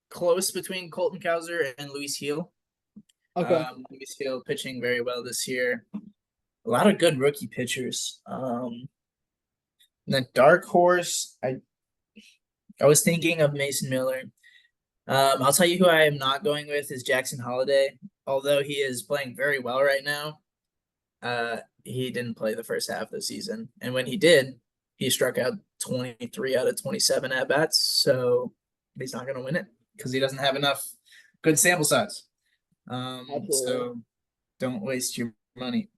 B: close between Colton Cowser and Luis Heel.
A: Okay.
B: Luis Heel pitching very well this year. A lot of good rookie pitchers. The dark horse, I was thinking of Mason Miller. I'll tell you who I am not going with is Jackson Holiday. Although he is playing very well right now, he didn't play the first half of the season, and when he did, he struck out 23 out of 27 at bats. So he's not going to win it because he doesn't have enough good sample size.
A: Absolutely.
B: So don't waste your money.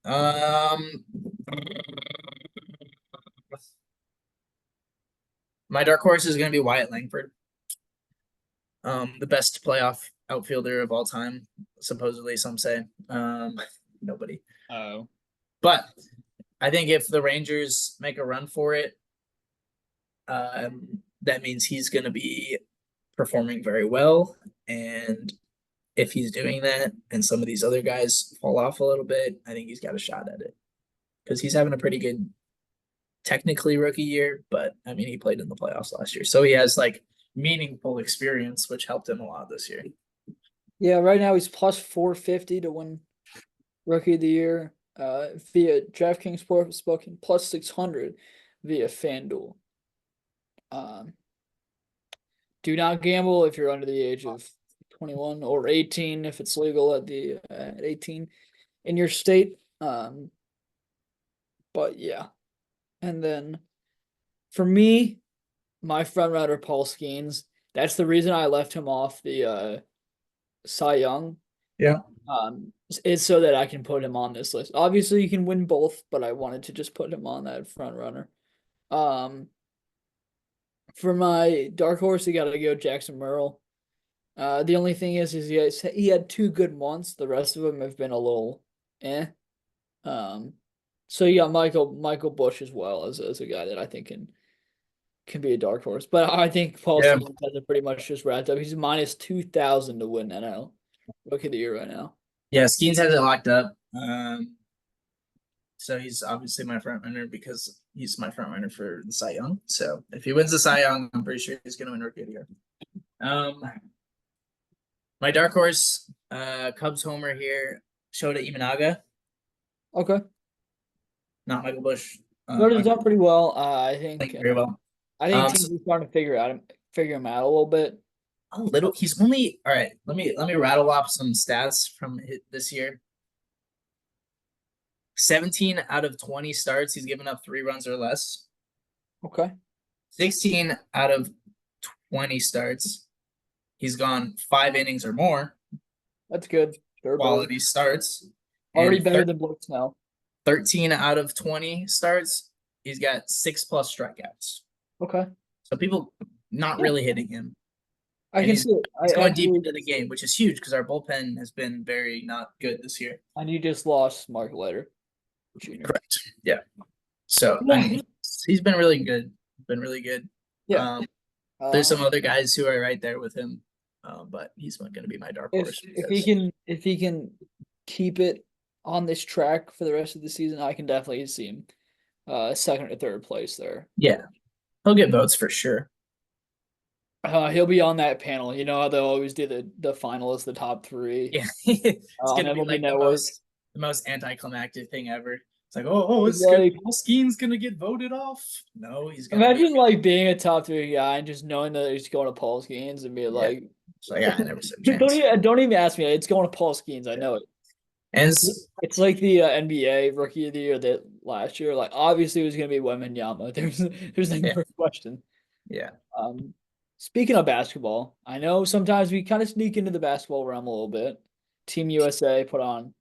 B: My dark horse is going to be Wyatt Langford, the best playoff outfielder of all time, supposedly some say. Nobody,
A: Oh.
B: but I think if the Rangers make a run for it, that means he's going to be performing very well. And if he's doing that and some of these other guys fall off a little bit, I think he's got a shot at it because he's having a pretty good, technically rookie year. But I mean, he played in the playoffs last year. So he has like meaningful experience, which helped him a lot this year.
A: Yeah, right now he's plus 450 to win rookie of the year via DraftKings Sportsbook and plus 600 via FanDuel. Um, do not gamble if you're under the age of 21 or 18 if it's legal at 18 in your state. But yeah. And then for me, my front runner Paul Skeens, that's the reason I left him off the Cy Young.
B: Yeah.
A: Is so that I can put him on this list. Obviously, you can win both, but I wanted to just put him on that front runner. Um, for my dark horse, you got to go Jackson Merle. The only thing is he had two good months. The rest of them have been a little eh. Um, so you got Michael Bush as well as a guy that I think can be a dark horse. But I think Paul
B: Yeah.
A: Skeens has it pretty much just wrapped up. He's minus 2,000 to win NL Rookie of the Year right now.
B: Yeah. Skeens has it locked up. So he's obviously my front runner because he's my front runner for the Cy Young. So if he wins the Cy Young, I'm pretty sure he's going to win Rookie of the Year. My dark horse, Cubs homer here, Shota Imanaga,
A: Okay.
B: not Michael Bush.
A: Notice
B: Michael
A: done pretty well.
B: playing very well.
A: I think
B: So
A: teams are starting to figure him out a little bit.
B: a little. He's only all right. Let me rattle off some stats from this year. 17 out of 20 starts, he's given up 3 runs or less.
A: Okay.
B: 16 out of 20 starts, he's gone 5 innings or more.
A: That's good. Durability.
B: Quality starts.
A: Already
B: and
A: better than Blake Snell.
B: 13 out of 20 starts, he's got 6+ strikeouts.
A: Okay.
B: So people not
A: Yeah,
B: really hitting him.
A: I
B: And
A: can see it.
B: he's
A: I
B: going deep
A: absolutely
B: into the game, which is huge because our bullpen has been very not good this year.
A: and you just lost Mark Leiter Jr.
B: Correct. Yeah. So I
A: Yeah.
B: mean he's been really good. Been really good.
A: Yeah.
B: Um there's some
A: Um,
B: other guys who are right there with him. But he's not gonna be my dark
A: if
B: horse
A: if he
B: because
A: can if he can keep it on this track for the rest of the season, I can definitely see him second or third place there.
B: yeah, he'll get votes for sure.
A: He'll be on that panel. You know how they'll always do the finalists, the top three
B: Yeah. It's
A: on
B: gonna be
A: MLB
B: like the
A: Network.
B: most anticlimactic thing ever. It's like, oh, it's good.
A: Like,
B: Paul Skeen's gonna get voted off. No, he's gonna be
A: imagine like being a top three guy and just knowing that he's going to Paul Skeens and be
B: yeah.
A: like,
B: It's like I never stood a
A: don't
B: chance.
A: even ask me. It's going to Paul Skeens. I
B: Yeah.
A: know it.
B: And
A: It's like the NBA Rookie of the Year that last year. Like obviously it was going to be Wembanyama. There's
B: yeah,
A: no question.
B: yeah.
A: Um, Speaking of basketball, I know sometimes we kind of sneak into the basketball realm a little bit. Team USA put on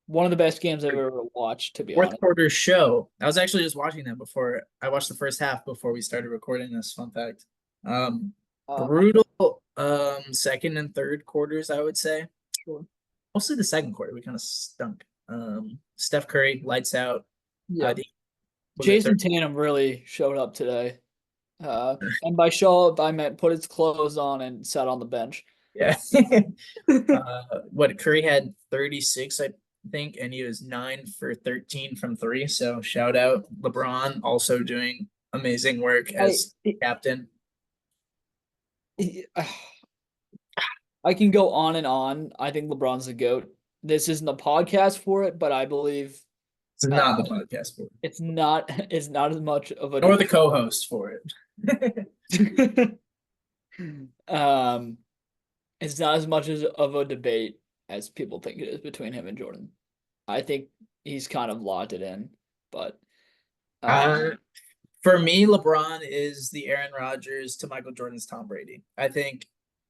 A: one of the best games I've ever watched, to be
B: Fourth
A: honest.
B: quarter show. I was actually just watching that before I watched the first half before we started recording this. Fun fact. Um,
A: Um,
B: brutal second and third quarters, I would say.
A: sure.
B: Mostly the second quarter, we kind of stunk. Steph Curry, lights out.
A: Yeah.
B: Was it
A: Jason
B: third?
A: Tatum really showed up today. And by show up, I meant put his clothes on and sat on the bench.
B: Yeah. What Curry had 36, I think, and he was 9 for 13 from three. So shout out LeBron, also doing amazing work
A: I
B: as captain.
A: I can go on and on. I think LeBron's the GOAT. This isn't a podcast for it, but I believe
B: It's not the podcast for it,
A: it's not as much of a
B: nor the co-host for it.
A: um it's not as much as of a debate as people think it is between him and Jordan. I think he's kind of locked it in, but
B: uh, for me, LeBron is the Aaron Rodgers to Michael Jordan's Tom Brady. I think.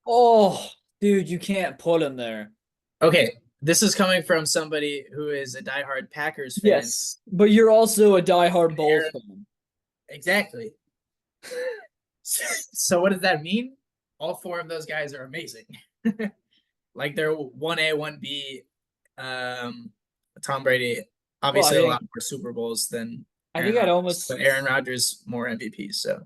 A: oh, dude, you can't put him there.
B: Okay, this is coming from somebody who is a diehard Packers fan.
A: Yes, but you're also a diehard Bulls
B: Aaron,
A: fan.
B: exactly. So what does that mean? All four of those guys are amazing. Like they're 1A, 1B. Tom Brady,
A: Well,
B: obviously a lot more Super Bowls than
A: I
B: Aaron
A: think I'd
B: Rodgers,
A: almost
B: but Aaron Rodgers more MVPs. So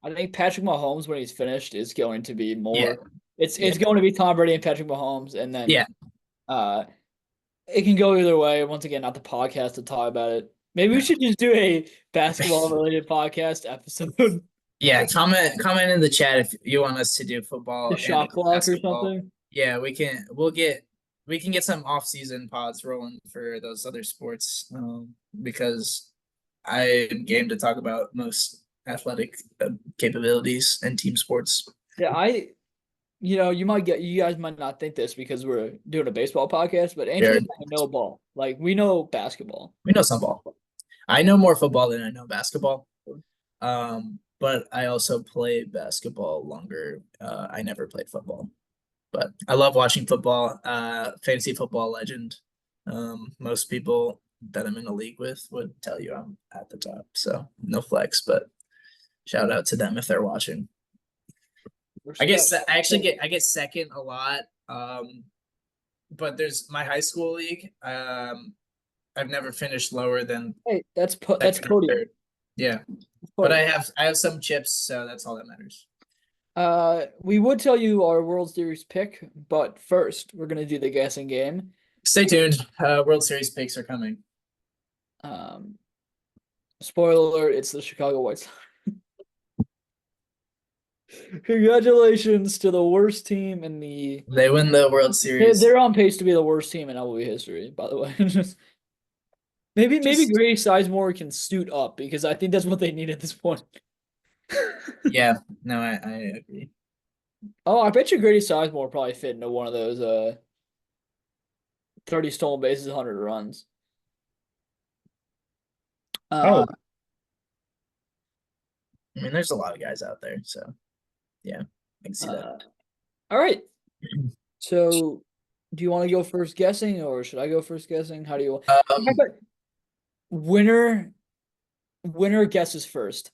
A: I think Patrick Mahomes when he's finished is going to be
B: yeah,
A: more.
B: yeah,
A: It's going to be Tom Brady and Patrick Mahomes, and then
B: yeah.
A: uh, it can go either way. Once again, not the podcast to talk about it. Maybe we
B: No.
A: should just do a basketball related podcast episode.
B: Yeah, comment in the chat if you want us to do
A: The
B: football and
A: shot clock or
B: basketball.
A: something.
B: Yeah, we can get some off season pods rolling for those other sports because I'm game to talk about most athletic capabilities and team sports.
A: Yeah, you guys might not think this because we're doing a baseball podcast, but Anthony
B: Yeah,
A: and I know ball. Like we know basketball.
B: we know some ball. I know more football than I know basketball. But I also played basketball longer. I never played football, but I love watching football. Fantasy football legend. Most people that I'm in a league with would tell you I'm at the top. So no flex, but shout out to them if they're watching.
A: Respect.
B: I get second a lot. But there's my high school league. I've never finished lower than
A: Hey, that's
B: second or
A: podium.
B: third. Yeah, but
A: Podium.
B: I have some chips, so that's all that matters.
A: We would tell you our World Series pick, but first we're gonna do the guessing game.
B: Stay tuned. World Series picks are coming.
A: Um, Spoiler alert: it's the Chicago White Sox. Congratulations to the worst team in the.
B: They win the World Series.
A: They're on pace to be the worst team in MLB history, by the way. maybe
B: Just
A: Grady Sizemore can suit up because I think that's what they need at this point.
B: yeah, no, I agree.
A: Oh, I bet you Grady Sizemore probably fit into one of those 30 stolen bases, 100 runs. Uh,
B: Oh, I mean, there's a lot of guys out there, so yeah, I can see that.
A: all right. So Do you want to go first guessing or should I go first guessing? How do you How
B: Um,
A: about winner winner guesses first?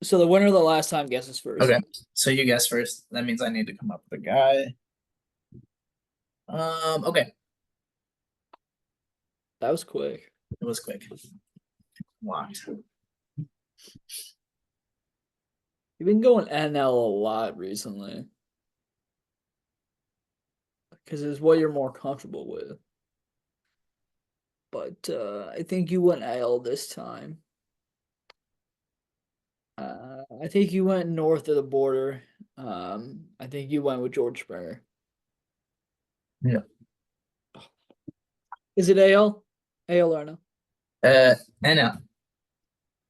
A: So the winner of the last time guesses first.
B: okay. So you guess first. That means I need to come up with a guy. Okay.
A: That was quick.
B: It was quick. Locked.
A: You've been going NL a lot recently because it's what you're more comfortable with. But I think you went AL this time. I think you went north of the border. I think you went with George Springer.
B: Yeah.
A: Is it AL? AL or no?
B: And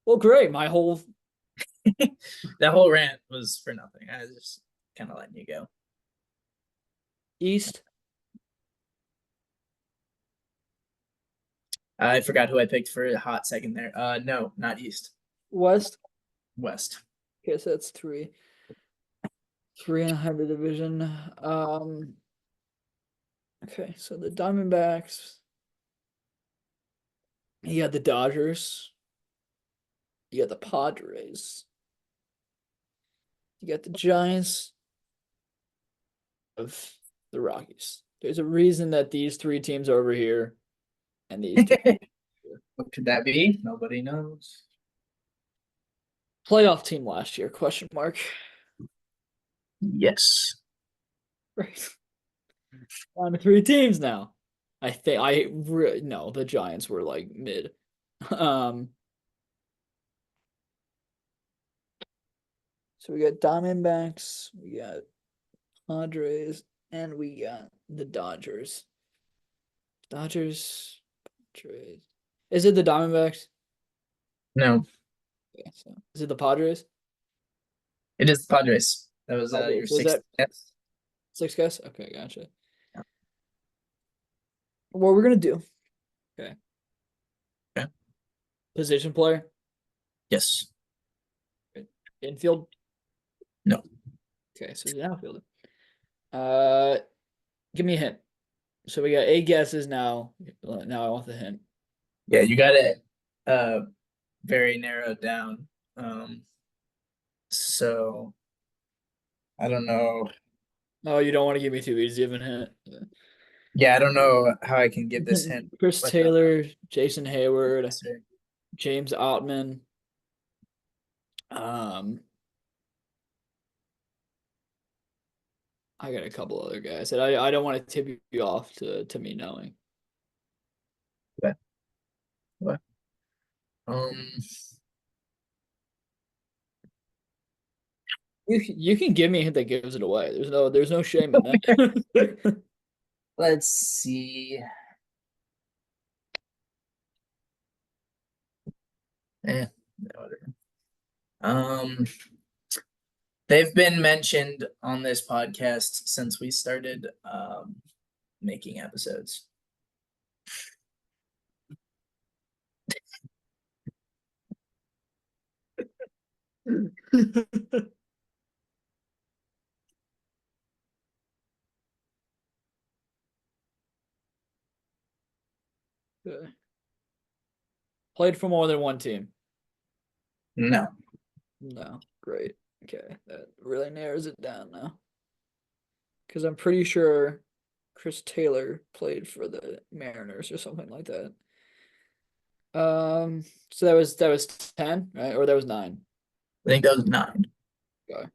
A: Well, great. My whole
B: that whole rant was for nothing. I was just kind of letting you go.
A: East,
B: I forgot who I picked for a hot second there. No, not East.
A: West.
B: West.
A: Guess that's three. Three and a the division. Okay, so the Diamondbacks. You got the Dodgers. You got the Padres. You got the Giants of the Rockies. There's a reason that these three teams are over here and these two
B: What could that be? Nobody knows.
A: playoff team last year, question mark.
B: Yes.
A: Right. Down to three teams now. I think no, the Giants were like mid. Um so we got Diamondbacks, we got Padres, and we got the Dodgers. Dodgers, Padres. Is it the Diamondbacks?
B: No,
A: Okay, so is it the Padres?
B: it is the Padres. That was your
A: Padres. Was
B: sixth
A: that
B: guess.
A: six guess? Okay, gotcha. What we're gonna do? Okay.
B: Okay.
A: Position player,
B: Yes.
A: infield.
B: No.
A: Okay, so he's an outfielder. Uh, give me a hint. So we got eight guesses now. Now I want the hint.
B: Yeah, you got it very narrowed down. So I don't know.
A: Oh, you don't want to give me too easy of a hint.
B: Yeah, I don't know how I can give this hint
A: Chris
B: without
A: Taylor, Jason Hayward,
B: answer.
A: James Ottman. Um, I got a couple other guys that I don't want to tip you off to me knowing.
B: But, but, um,
A: You can give me a hint that gives it away. There's no shame in that.
B: let's see. Whatever. Um, they've been mentioned on this podcast since we started making episodes.
A: Okay. Played for more than one team.
B: No,
A: No, great. Okay, that really narrows it down now. Because I'm pretty sure Chris Taylor played for the Mariners or something like that. So that was 10, right? Or that was nine.
B: I think that was nine.
A: Okay.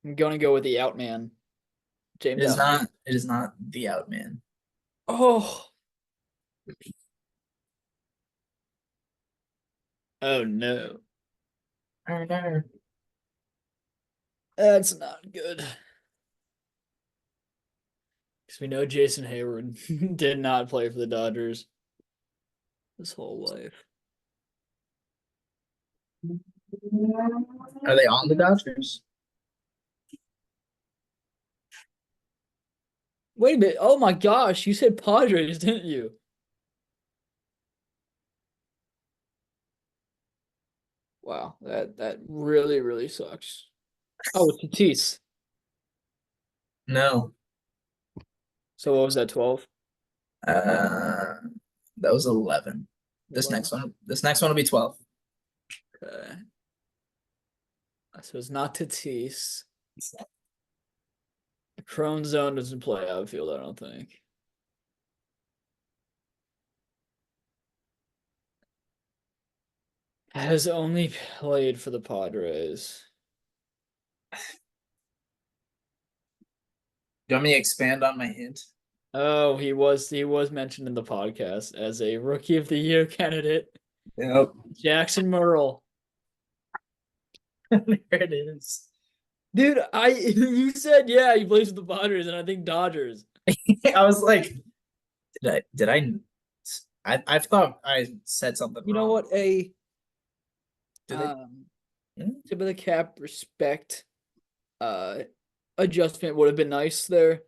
A: I'm gonna go with the outman,
B: It
A: James
B: is
A: Outman.
B: not. It is not the Outman.
A: Oh, oh no,
B: Oh no.
A: that's not good. Because we know Jason Hayward did not play for the Dodgers his whole life.
B: Are they on the Dodgers?
A: Wait a minute. Oh my gosh, you said Padres, didn't you? Wow, that really, really sucks. Oh, it's Tatis.
B: No.
A: So what was that, 12?
B: Uh, that was 11.
A: Well,
B: This next one will be 12.
A: okay. So it's not Tatis. The Crone Zone doesn't play outfield, I don't think. Has only played for the Padres.
B: Do you want me to expand on my hint?
A: Oh, he was mentioned in the podcast as a Rookie of the Year candidate.
B: Yep.
A: Jackson Merle.
B: There it is.
A: Dude, you said yeah, he plays with the Padres and I think Dodgers.
B: I was like, I thought I said something
A: You know
B: wrong.
A: what? A
B: Did they?
A: um
B: Hmm?
A: tip of the cap respect uh adjustment would have been nice there.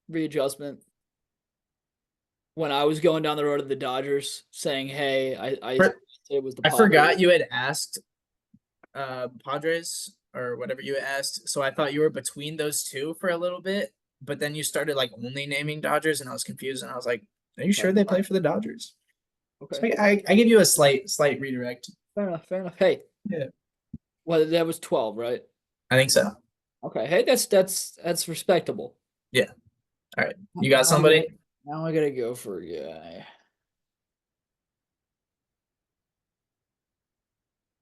A: Readjustment. When I was going down the road of the Dodgers saying, hey, I
B: For-
A: it was the
B: I
A: Padres.
B: forgot you had asked Padres or whatever you asked. So I thought you were between those two for a little bit, but then you started like only naming Dodgers, and I was confused. And I was like, "Are you sure
A: Right.
B: they play for the Dodgers?" So
A: Okay.
B: I give you a slight redirect.
A: Fair enough. Fair enough. Hey,
B: Yeah,
A: well, that was 12, right?
B: I think so.
A: Okay. Hey, that's respectable.
B: Yeah. All right, you got
A: Now I gotta
B: somebody?
A: now I gotta go for a guy.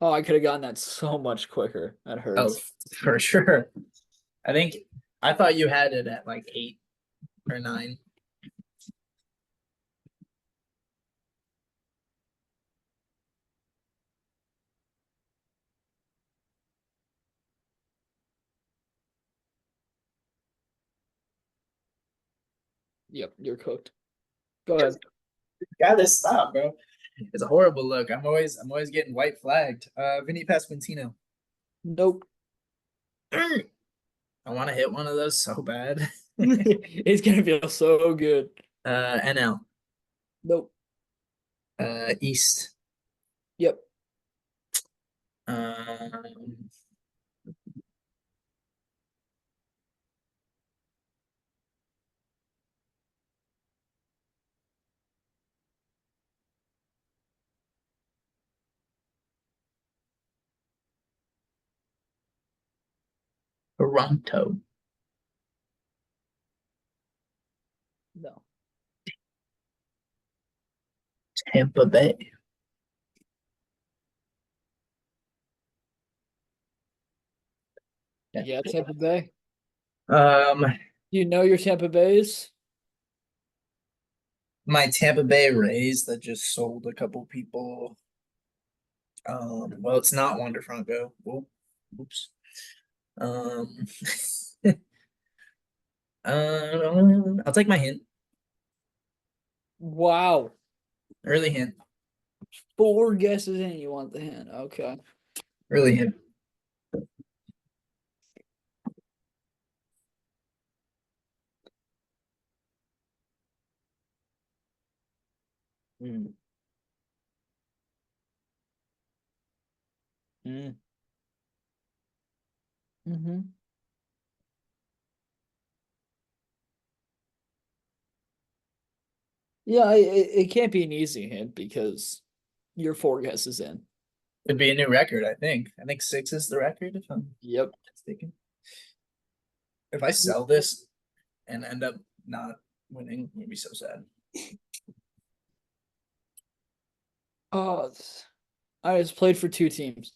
A: Oh, I could have gotten that so much quicker. That
B: Oh,
A: hurts.
B: for sure. I think I thought you had it at like 8 or 9.
A: Yep, you're cooked. Go ahead.
B: Gotta stop, bro. It's a horrible look. I'm always getting white flagged. Vinny Pasquantino.
A: Nope.
B: I want to hit one of those so bad.
A: It's gonna feel so good.
B: NL.
A: Nope.
B: East.
A: Yep.
B: Um, Toronto.
A: No.
B: Tampa Bay. Yeah.
A: Yeah, Tampa Bay.
B: Um,
A: You know your Tampa Bays?
B: my Tampa Bay Rays that just sold a couple people. Well, it's not Wander Franco. Whoop, oops. Um, I'll take my hint.
A: Wow.
B: Early hint.
A: 4 guesses in, you want the hint. Okay.
B: Early hint.
A: Mm. Mm. Mm-hmm. Yeah, it can't be an easy hint because you're 4 guesses in.
B: It'd be a new record, I think. I think 6 is the record, if I'm
A: Yep.
B: mistaken. If I sell this and end up not winning, it'd be so sad.
A: Oh, I just played for 2 teams.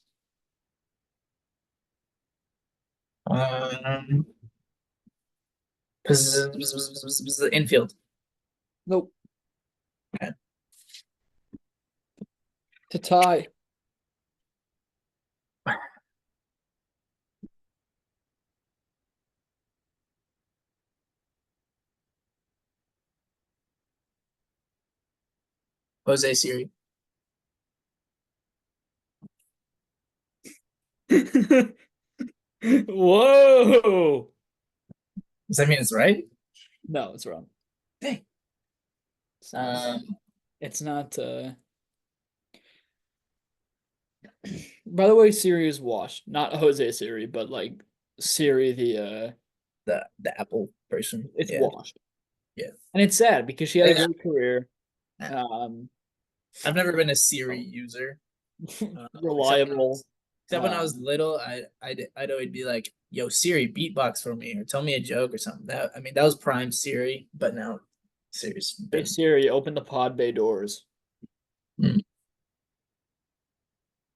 B: Um, Infield.
A: Nope.
B: Okay.
A: To tie.
B: Jose Siri.
A: Whoa.
B: Does that mean it's right?
A: No, it's wrong.
B: Dang.
A: It's not.
B: Um,
A: It's not. By the way, Siri is washed. Not Jose Siri, but like Siri
B: The Apple person.
A: it's
B: Yeah,
A: washed.
B: yeah.
A: And it's sad because she had a great career. Um
B: I've never been a Siri user. Except when I
A: reliable.
B: was little, I'd always be like, "Yo, Siri, beatbox for me, or tell me a joke or something." That was prime Siri, but now Siri's
A: Hey
B: been.
A: Siri, open the pod bay doors.
B: Mm,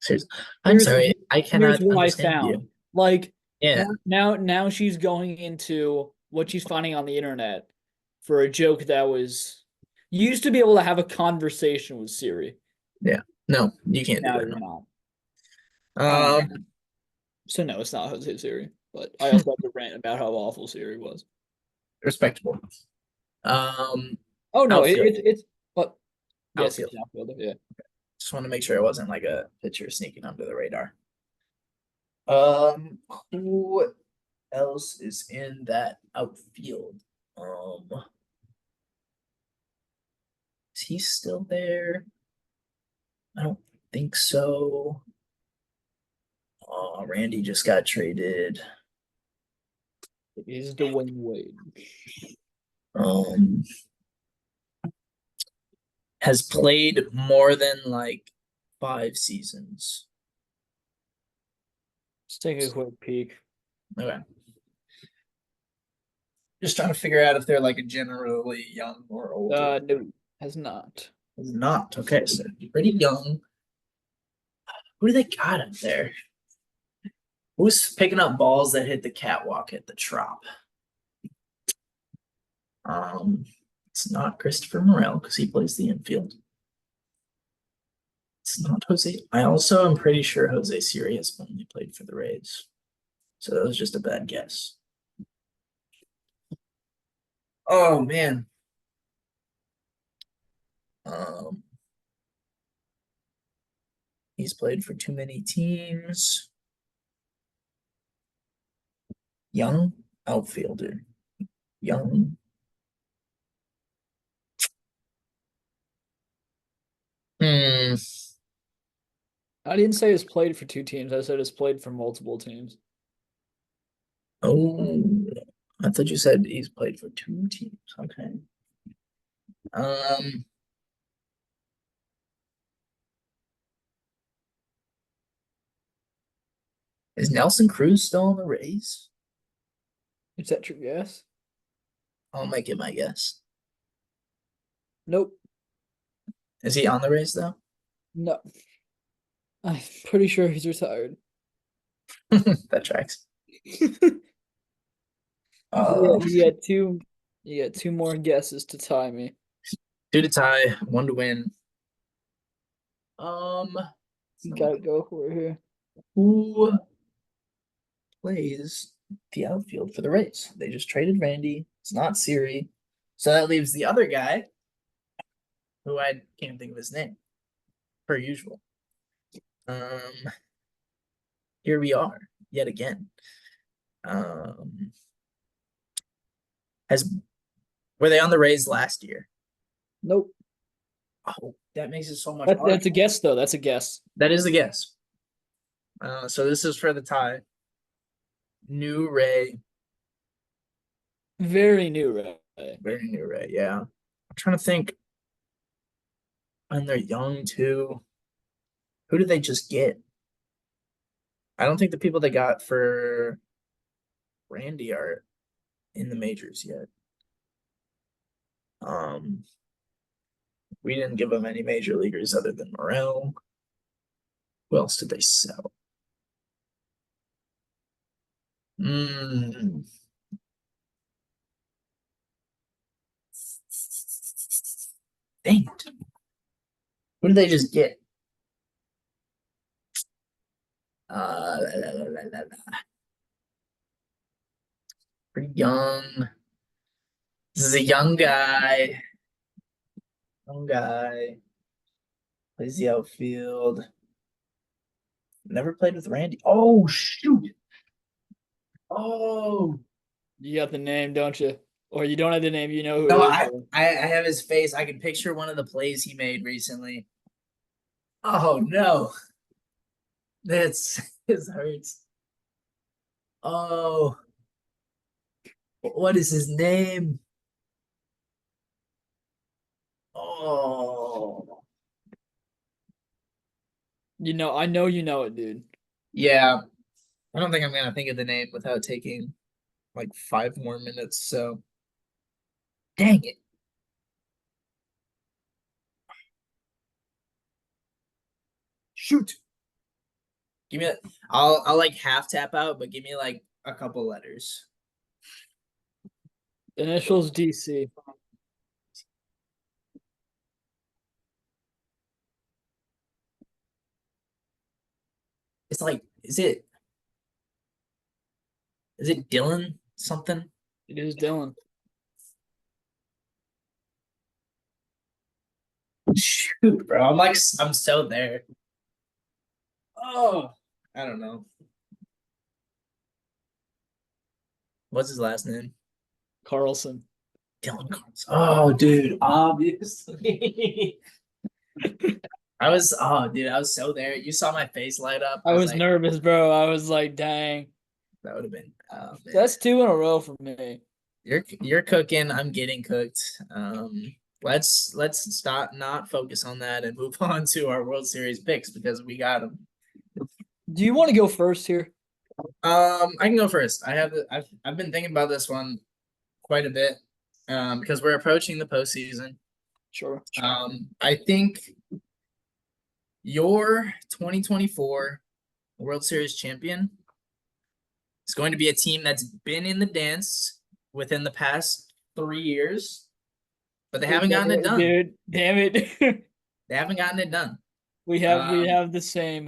B: Siri's, I'm
A: Here's
B: sorry, I
A: here's
B: cannot
A: what I
B: understand
A: found.
B: you.
A: Like
B: Yeah,
A: now she's going into what she's finding on the internet for a joke that was you used to be able to have a conversation with Siri.
B: yeah. No, you can't do
A: Now
B: that.
A: you're
B: No.
A: not. Um,
B: Um,
A: so no, it's not Jose Siri. But I also have to rant about how awful Siri was.
B: respectable. Um,
A: Oh no,
B: outfield,
A: it's but yes, it's
B: outfield.
A: an outfielder. Yeah.
B: Just want to make sure it wasn't like a pitcher sneaking under the radar. Who else is in that outfield? Is he still there? I don't think so. Randy just got traded.
A: He's Dwayne Wade.
B: Um, has played more than like 5 seasons.
A: Let's take a quick peek.
B: Okay. Just trying to figure out if they're like a generally young or older.
A: No, has not.
B: Not okay, so pretty young. Who do they got up there? Who's picking up balls that hit the catwalk at the Trop? It's not Christopher Morel because he plays the infield. It's not Jose. I also am pretty sure Jose Siri has only played for the Rays. So that was just a bad guess. Oh man. Um, he's played for too many teams. Young outfielder. Young. Hmm.
A: I didn't say it's played for two teams. I said it's played for multiple teams.
B: Oh, I thought you said he's played for 2 teams. Okay. Um, is Nelson Cruz still on the Rays?
A: Is that your guess?
B: I'll make it my guess.
A: Nope.
B: Is he on the Rays though?
A: No. I'm pretty sure he's retired.
B: That tracks.
A: Yeah,
B: Uh,
A: you got two more guesses to tie me.
B: 2 to tie, 1 to win. Um,
A: You gotta go for it here.
B: who plays the outfield for the Rays? They just traded Randy. It's not Siri. So that leaves the other guy who I can't think of his name, per usual. Um, here we are yet again. Um, has were they on the Rays last year?
A: Nope.
B: Oh, that makes it so much harder.
A: That's a guess though. That's a guess.
B: That is a guess. So this is for the tie. New Ray,
A: Very new, right?
B: very new Ray. Yeah, I'm trying to think. And they're young too. Who did they just get? I don't think the people they got for Randy are in the majors yet. Um, we didn't give them any major leaguers other than Morel. Who else did they sell? Mm. Dang it. Who did they just get? La, la, la, la, la. Pretty young. This is a young guy. Young guy. Plays the outfield. Never played with Randy. Oh shoot. Oh
A: You got the name, don't you? Or you don't have the name, you know who
B: no,
A: it is.
B: I have his face. I can picture one of the plays he made recently. Oh no. That's this hurts. Oh, what is his name? Oh,
A: I know you know it, dude.
B: yeah. I don't think I'm gonna think of the name without taking like 5 more minutes. So, dang it. Shoot. Give me. I'll like half tap out, but give me like a couple letters.
A: Initials DC.
B: It's like, is it Dylan something?
A: It is Dylan.
B: Shoot, bro. I'm so there. Oh, I don't know. What's his last name?
A: Carlson.
B: Dylan Carnes. Oh, dude, obviously. Dude, I was so there. You saw my face light up.
A: I
B: I was
A: was
B: like,
A: nervous, bro. I was like, dang.
B: that would have been, oh
A: So
B: man.
A: that's two in a row for me.
B: You're cooking, I'm getting cooked. Let's stop not focus on that and move on to our World Series picks because we got them.
A: Do you want to go first here?
B: I can go first. I've been thinking about this one quite a bit. Because we're approaching the postseason.
A: Sure.
B: I think your 2024 World Series champion is going to be a team that's been in the dance within the past 3 years, but they haven't gotten it done.
A: Dude, damn it.
B: They haven't gotten it done.
A: we have we
B: Um,
A: have the same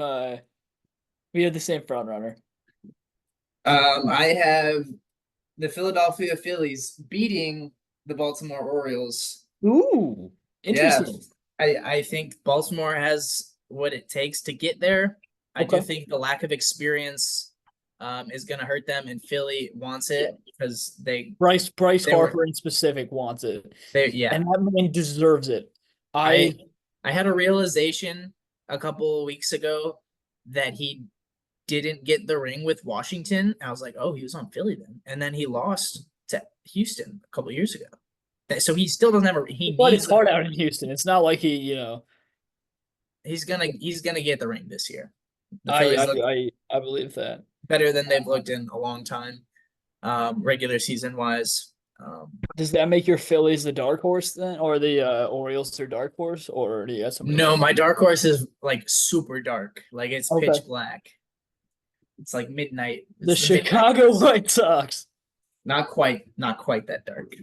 A: we have the same front runner.
B: I have the Philadelphia Phillies beating the Baltimore Orioles.
A: Ooh,
B: Yeah,
A: interesting.
B: I think Baltimore has what it takes to get there. I do
A: Okay.
B: think the lack of experience is going to hurt them, and Philly wants
A: Yeah.
B: it because
A: Bryce
B: they were
A: Harper in specific wants it.
B: yeah.
A: And that man deserves it.
B: I
A: I
B: I had a realization a couple of weeks ago that he didn't get the ring with Washington. I was like, oh, he was on Philly then, and then he lost to Houston a couple of years ago. So he still doesn't have a. He
A: but it's
B: needs a.
A: hard out in Houston. It's not like
B: He's gonna get the ring this year. The
A: I
B: Phillies
A: I
B: look
A: I believe that.
B: better than they've looked in a long time, regular season wise.
A: Does that make your Phillies the dark horse then, or the Orioles their dark horse, or do you have somebody
B: No,
A: else?
B: my dark horse is like super dark, like it's
A: Okay.
B: pitch black. It's like midnight.
A: The
B: It's the midnight
A: Chicago
B: crisis.
A: White Sox.
B: Not quite that dark.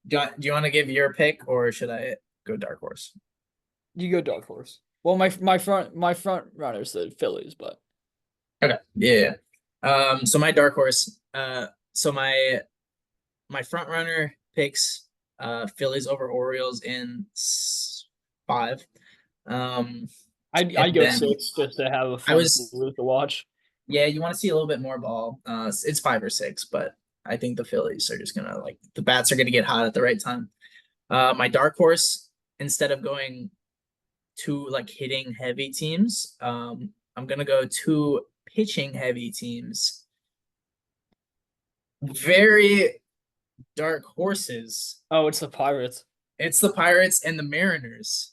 B: Do you want to give your pick or should I go dark horse?
A: You go dark horse. Well, my front runner's the Phillies, but
B: Okay, yeah. So my dark horse. So my front runner picks Phillies over Orioles in 5. Um,
A: I
B: and
A: go
B: then
A: 6 just to have a
B: I
A: fun
B: was
A: blue to watch.
B: yeah, you want to see a little bit more ball. It's 5 or 6, but I think the Phillies are just gonna like the bats are gonna get hot at the right time. My dark horse, instead of going two like hitting heavy teams, I'm gonna go two pitching heavy teams. Very dark horses.
A: Oh, it's the Pirates.
B: It's the Pirates and the Mariners.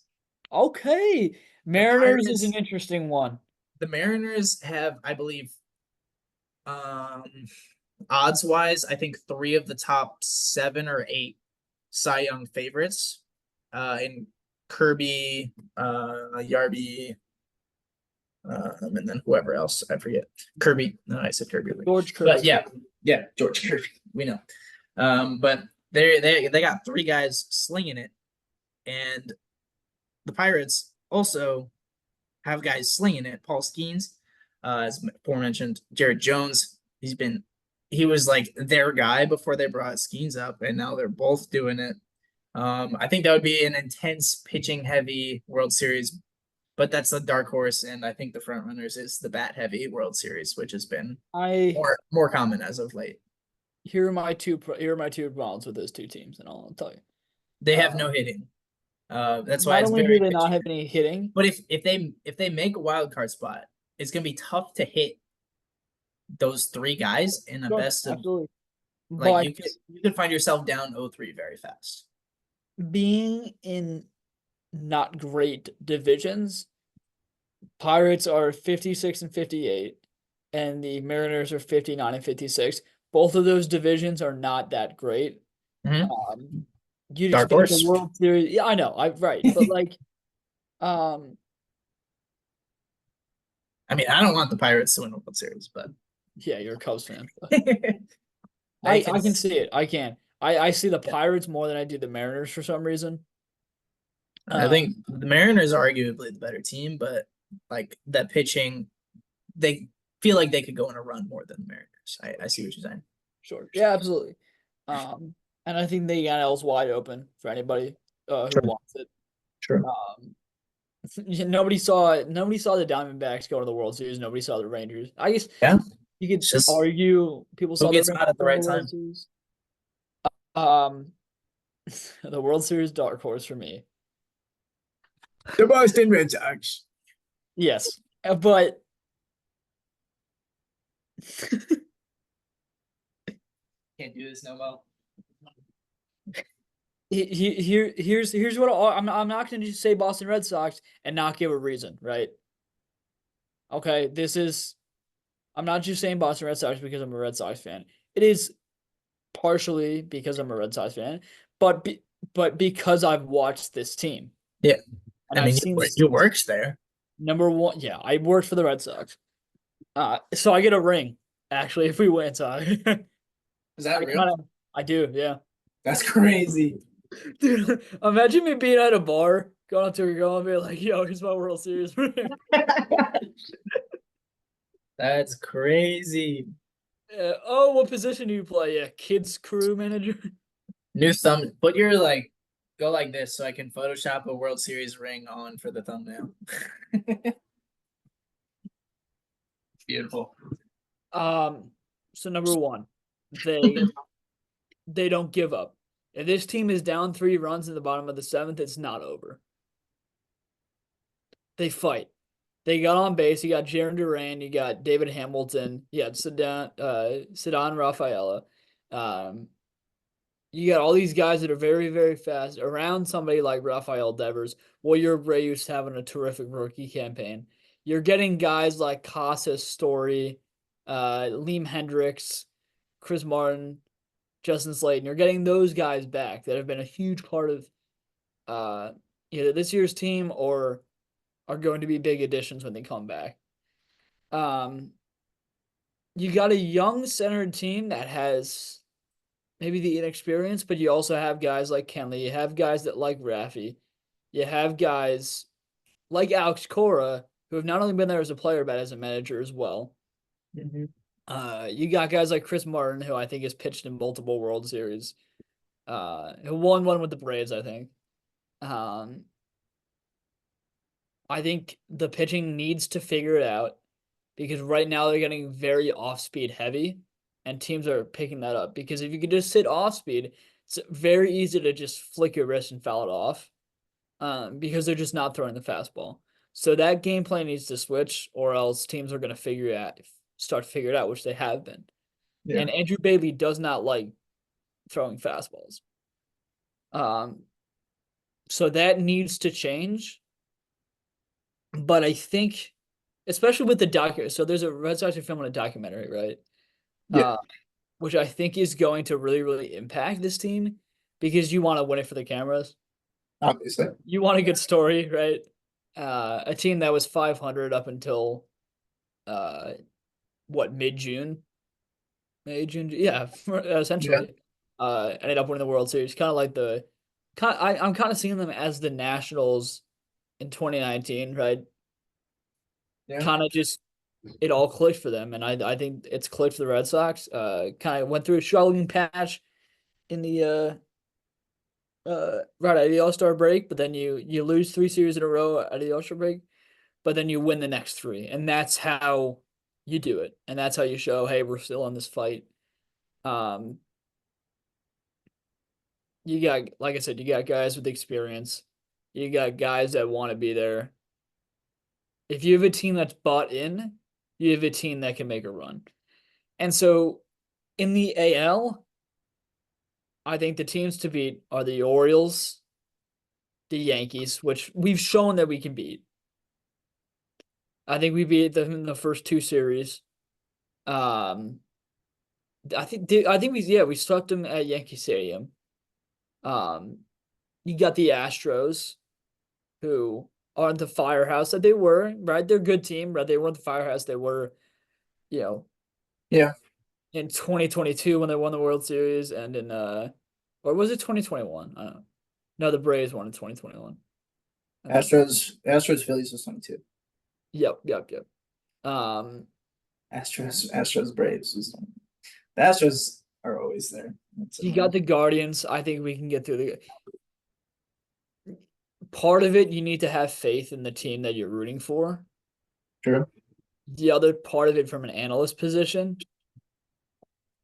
A: Okay,
B: The
A: Mariners is an
B: Pirates,
A: interesting one.
B: the Mariners have, I believe, um, odds wise, I think 3 of the top 7 or 8 Cy Young favorites. In Kirby, Yarby, and then whoever else I forget. Kirby. No, I said Kirby.
A: George
B: But
A: Kirby.
B: yeah, George Kirby. We know. But they got 3 guys slinging it, and the Pirates also have guys slinging it. Paul Skeens, as aforementioned, Jared Jones. He was like their guy before they brought Skeens up, and now they're both doing it. I think that would be an intense pitching heavy World Series, but that's the dark horse, and I think the front runners is the bat heavy World Series, which has been
A: I
B: more common as of late.
A: here are my two problems with those two teams, and I'll tell you.
B: They have
A: Uh,
B: no hitting. That's why
A: not
B: it's
A: only do
B: very
A: they not
B: pitching.
A: have any hitting,
B: But if they make a wild card spot, it's gonna be tough to hit those three guys in a
A: Sure,
B: best of
A: absolutely.
B: like
A: But
B: you could find yourself down 0-3 very fast.
A: being in not great divisions, Pirates are 56 and 58, and the Mariners are 59 and 56. Both of those divisions are not that great.
B: Mhm.
A: Um, you'd
B: Dark
A: expect the
B: horse.
A: World Series. Yeah, I know. I'm right, but like, um,
B: I mean, I don't want the Pirates to win the World Series, but
A: yeah, you're a Cubs fan.
B: they
A: I
B: can.
A: can see it. I can. I see the Pirates more than I do the Mariners for some reason.
B: I
A: Uh,
B: think the Mariners are arguably the better team, but like that pitching, they feel like they could go on a run more than the Mariners. I see what you're saying.
A: sure. Yeah, absolutely. Um, and I think the NL's wide open for anybody who
B: Sure,
A: wants it.
B: sure.
A: Um, nobody saw the Diamondbacks go to the World Series. Nobody saw the Rangers. I guess
B: Yeah,
A: you could
B: it's just
A: argue people
B: who
A: saw the
B: gets
A: Rangers
B: hot at the
A: go to the
B: right
A: World
B: time.
A: Series. Um, the World Series dark horse for me.
B: The Boston Red Sox.
A: Yes, but
B: Can't do this no more.
A: here's what I'm not going to just say Boston Red Sox and not give a reason, right? Okay, I'm not just saying Boston Red Sox because I'm a Red Sox fan. It is partially because I'm a Red Sox fan, but but because I've watched this team
B: Yeah,
A: and
B: I
A: I've
B: mean
A: seen this
B: you
A: team.
B: works there.
A: Number one, yeah, I worked for the Red Sox. So I get a ring actually if we win. So I
B: Is that real?
A: kind of I do, yeah.
B: That's crazy.
A: Dude, imagine me being at a bar, going up to a girl and be like, "Yo, here's my World Series ring."
B: That's crazy.
A: Oh, what position do you play? Yeah, kids crew manager.
B: New thumb. Put your like go like this so I can Photoshop a World Series ring on for the thumbnail. Beautiful.
A: Um, so number one, they they don't give up. If this team is down 3 runs in the bottom of the seventh, it's not over. They fight. They got on base. You got Jaron Duran. You got David Hamilton. You got Ceddanne Rafaela. Um, you got all these guys that are very, very fast around somebody like Rafael Devers. Wilyer Reyes having a terrific rookie campaign. You're getting guys like Casas, Story, Liam Hendricks, Chris Martin, Justin Slayton. You're getting those guys back that have been a huge part of uh, either this year's team or are going to be big additions when they come back. Um, you got a young center team that has maybe the inexperience, but you also have guys like Kenley. You have guys that like Raffy. You have guys like Alex Cora who have not only been there as a player but as a manager as well.
B: Mhm.
A: You got guys like Chris Martin, who I think has pitched in multiple World Series. Who won one with the Braves, I think. Um, I think the pitching needs to figure it out because right now they're getting very off speed heavy, and teams are picking that up. Because if you could just sit off speed, it's very easy to just flick your wrist and foul it off, because they're just not throwing the fastball. So that game plan needs to switch, or else teams are going to start to figure it out, which they have been.
B: Yeah.
A: And Andrew Bailey does not like throwing fastballs. Um, so that needs to change. But I think, especially with the document, so there's a Red Sox are filming a documentary, right?
B: Yeah.
A: Uh, which I think is going to really, really impact this team because you want to win it for the cameras.
B: Obviously.
A: You want a good story, right? A team that was 500 up until uh, what, mid June, May June, yeah,
B: Yeah.
A: essentially, ended up winning the World Series. Kind of like I'm kind of seeing them as the Nationals in 2019, right?
B: Yeah.
A: Kind of just it all clicked for them, and I think it's clicked for the Red Sox. Kind of went through a struggling patch in the right out of the All-Star break, but then you lose 3 series in a row out of the All-Star break, but then you win the next three, and that's how you do it, and that's how you show, hey, we're still in this fight. Um, you got, like I said, you got guys with experience, you got guys that want to be there. If you have a team that's bought in, you have a team that can make a run. And so in the AL, I think the teams to beat are the Orioles, the Yankees, which we've shown that we can beat. I think we beat them in the first two series. Um, I think we swept them at Yankee Stadium. Um, you got the Astros, who aren't the firehouse that they were, right? They're a good team, right? They weren't the firehouse they were, you know,
B: Yeah.
A: in 2022 when they won the World Series, and in or was it 2021? I don't know. No, the Braves won in 2021. I think.
B: Astros, Phillies was 22.
A: Yep. Um,
B: Astros, Braves was 20. The Astros are always there. That's
A: you got
B: annoying.
A: the Guardians. I think we can get through the part of it. You need to have faith in the team that you're rooting for.
B: True.
A: The other part of it from an analyst position,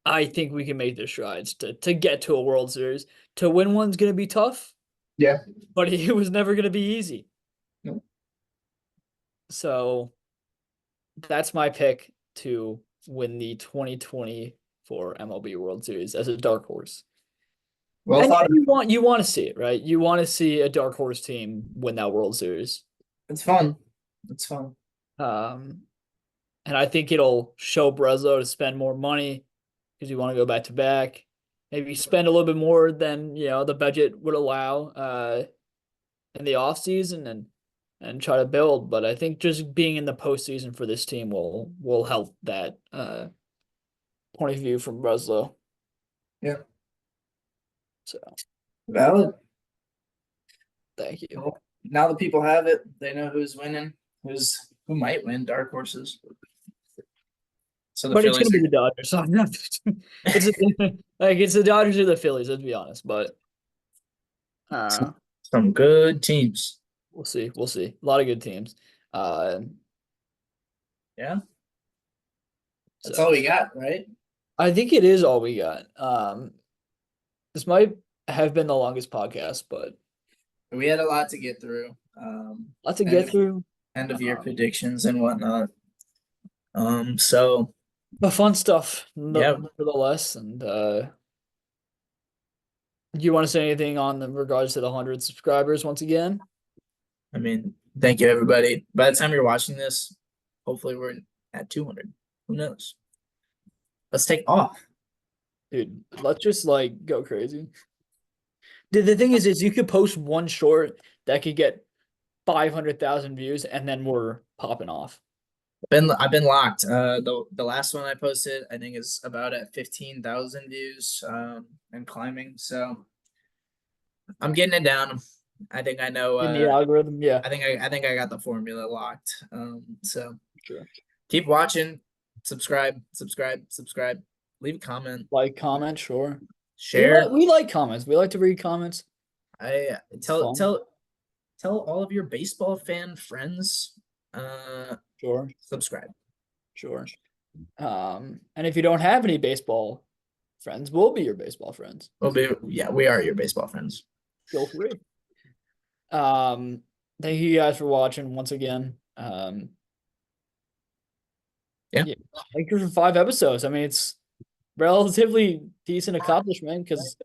A: I think we can make the strides to get to a World Series. To win one's going to be tough,
B: Yeah.
A: but it was never going to be easy.
B: Nope.
A: So that's my pick to win the 2024 MLB World Series as a dark horse.
B: Well
A: And
B: thought of.
A: you want to see it, right? You want to see a dark horse team win that World Series.
B: It's fun. It's fun.
A: Um, and I think it'll show Breslow to spend more money because you want to go back to back. Maybe spend a little bit more than the budget would allow in the offseason and try to build. But I think just being in the postseason for this team will help that point of view from Breslow.
B: Yeah.
A: So
B: Valid.
A: thank you.
B: Well, now that people have it, they know who's winning, who might win. Dark horses. So the
A: But it's
B: Phillies
A: gonna be the Dodgers. So I'm not, it's it's the Dodgers or the Phillies, let's be honest. But
B: are
A: uh
B: some good teams.
A: we'll see. We'll see. A lot of good teams. Uh
B: Yeah. That's all
A: so
B: we got, right?
A: I think it is all we got. This might have been the longest podcast, but
B: We had a lot to get through.
A: lots to
B: End
A: get
B: of
A: through.
B: end of year
A: Um,
B: predictions and whatnot. So
A: but fun stuff,
B: yeah,
A: nevertheless. And do you want to say anything on the regards to the 100 subscribers once again?
B: I mean, thank you everybody. By the time you're watching this, hopefully we're at 200. Who knows? Let's take off.
A: Dude, let's just like go crazy. The thing is you could post one short that could get 500,000 views and then we're popping off.
B: I've been locked. The last one I posted, I think is about at 15,000 views, and climbing. So I'm getting it down. I think I know.
A: In the algorithm, yeah.
B: I think I got the formula locked. So
A: Sure.
B: keep watching, subscribe, leave a comment,
A: Like, comment, sure.
B: share.
A: We like comments. We like to read comments.
B: I
A: It's
B: tell
A: fun.
B: tell tell all of your baseball fan friends.
A: Sure.
B: Subscribe.
A: Sure. And if you don't have any baseball friends, we'll be your baseball friends.
B: We are your baseball friends.
A: Feel free. Um, Thank you guys for watching once again.
B: Yeah.
A: Thank you for 5 episodes. I mean, it's relatively decent accomplishment because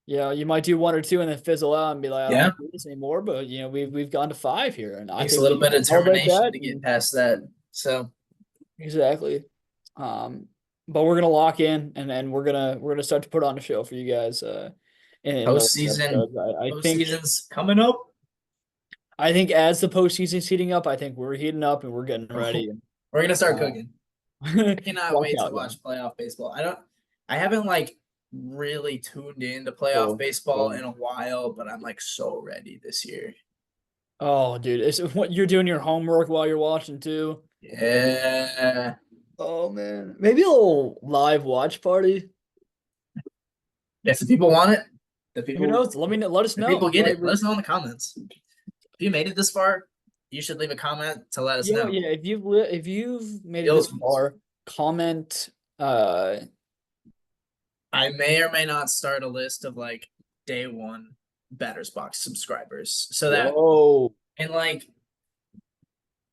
A: you might do one or two and then fizzle out and be like, I don't
B: Yeah.
A: want to do this anymore. But we've gone to 5 here, and I
B: Takes a
A: think we
B: little bit
A: can
B: of
A: celebrate
B: determination
A: that.
B: to get past that. So
A: Exactly. But we're gonna lock in and we're gonna start to put on a show for you guys in the
B: postseason,
A: episodes.
B: postseason's coming up.
A: I think as the postseason's heating up, I think we're heating up and we're getting ready.
B: We're gonna start
A: Uh,
B: cooking. I cannot
A: Watch
B: wait to
A: out, yeah.
B: watch playoff baseball. I haven't like really tuned into playoff
A: Sure,
B: baseball
A: sure.
B: in a while, but I'm like so ready this year.
A: Oh, dude, it's what you're doing your homework while you're watching too.
B: Yeah.
A: Oh man, maybe a little live watch party.
B: If the people want it, the
A: Who
B: people
A: knows? Let us
B: the
A: know.
B: people get it. Let us know in the comments. If you made it this far, you should leave a comment to let us know.
A: Yeah, if you've made it this
B: Feels-
A: far, comment.
B: I may or may not start a list of like day one Batters Box subscribers. So that
A: Whoa.
B: and like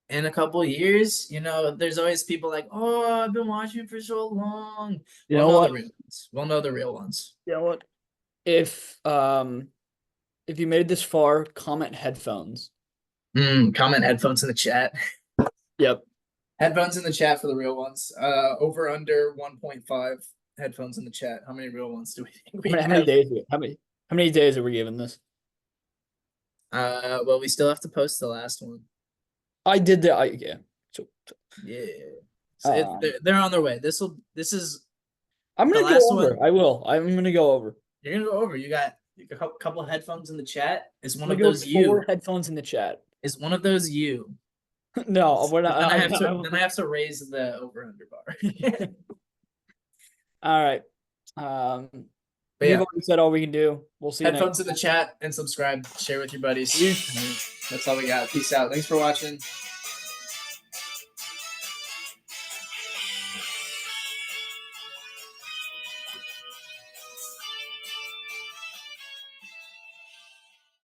B: in a couple years, there's always people like, oh, I've been watching for so long.
A: You
B: We'll
A: know
B: know the
A: what?
B: real ones. We'll know the real ones.
A: You know what? If um if you made this far, comment headphones.
B: Comment headphones in the chat.
A: Yep.
B: Headphones in the chat for the real ones. Over under 1.5 headphones in the chat. How many real ones do we think we
A: How many
B: have?
A: days? How many days are we giving this?
B: Well, we still have to post the last one.
A: I did that. Yeah. So,
B: Yeah. So
A: um,
B: they're on their way. This is
A: I'm
B: the
A: gonna
B: last
A: go over.
B: one.
A: I will. I'm gonna go over.
B: You're gonna go over. You got a couple headphones in the chat. Is one
A: I'm
B: of
A: gonna go
B: those
A: four
B: you?
A: headphones in the chat.
B: Is one of those you?
A: No, we're not.
B: Then I have to raise the over under bar.
A: All right.
B: But
A: We've
B: yeah,
A: already said all we can do. We'll see you next.
B: headphones in the chat and subscribe. Share with your buddies.
A: Peace.
B: That's all we got. Peace out. Thanks for watching.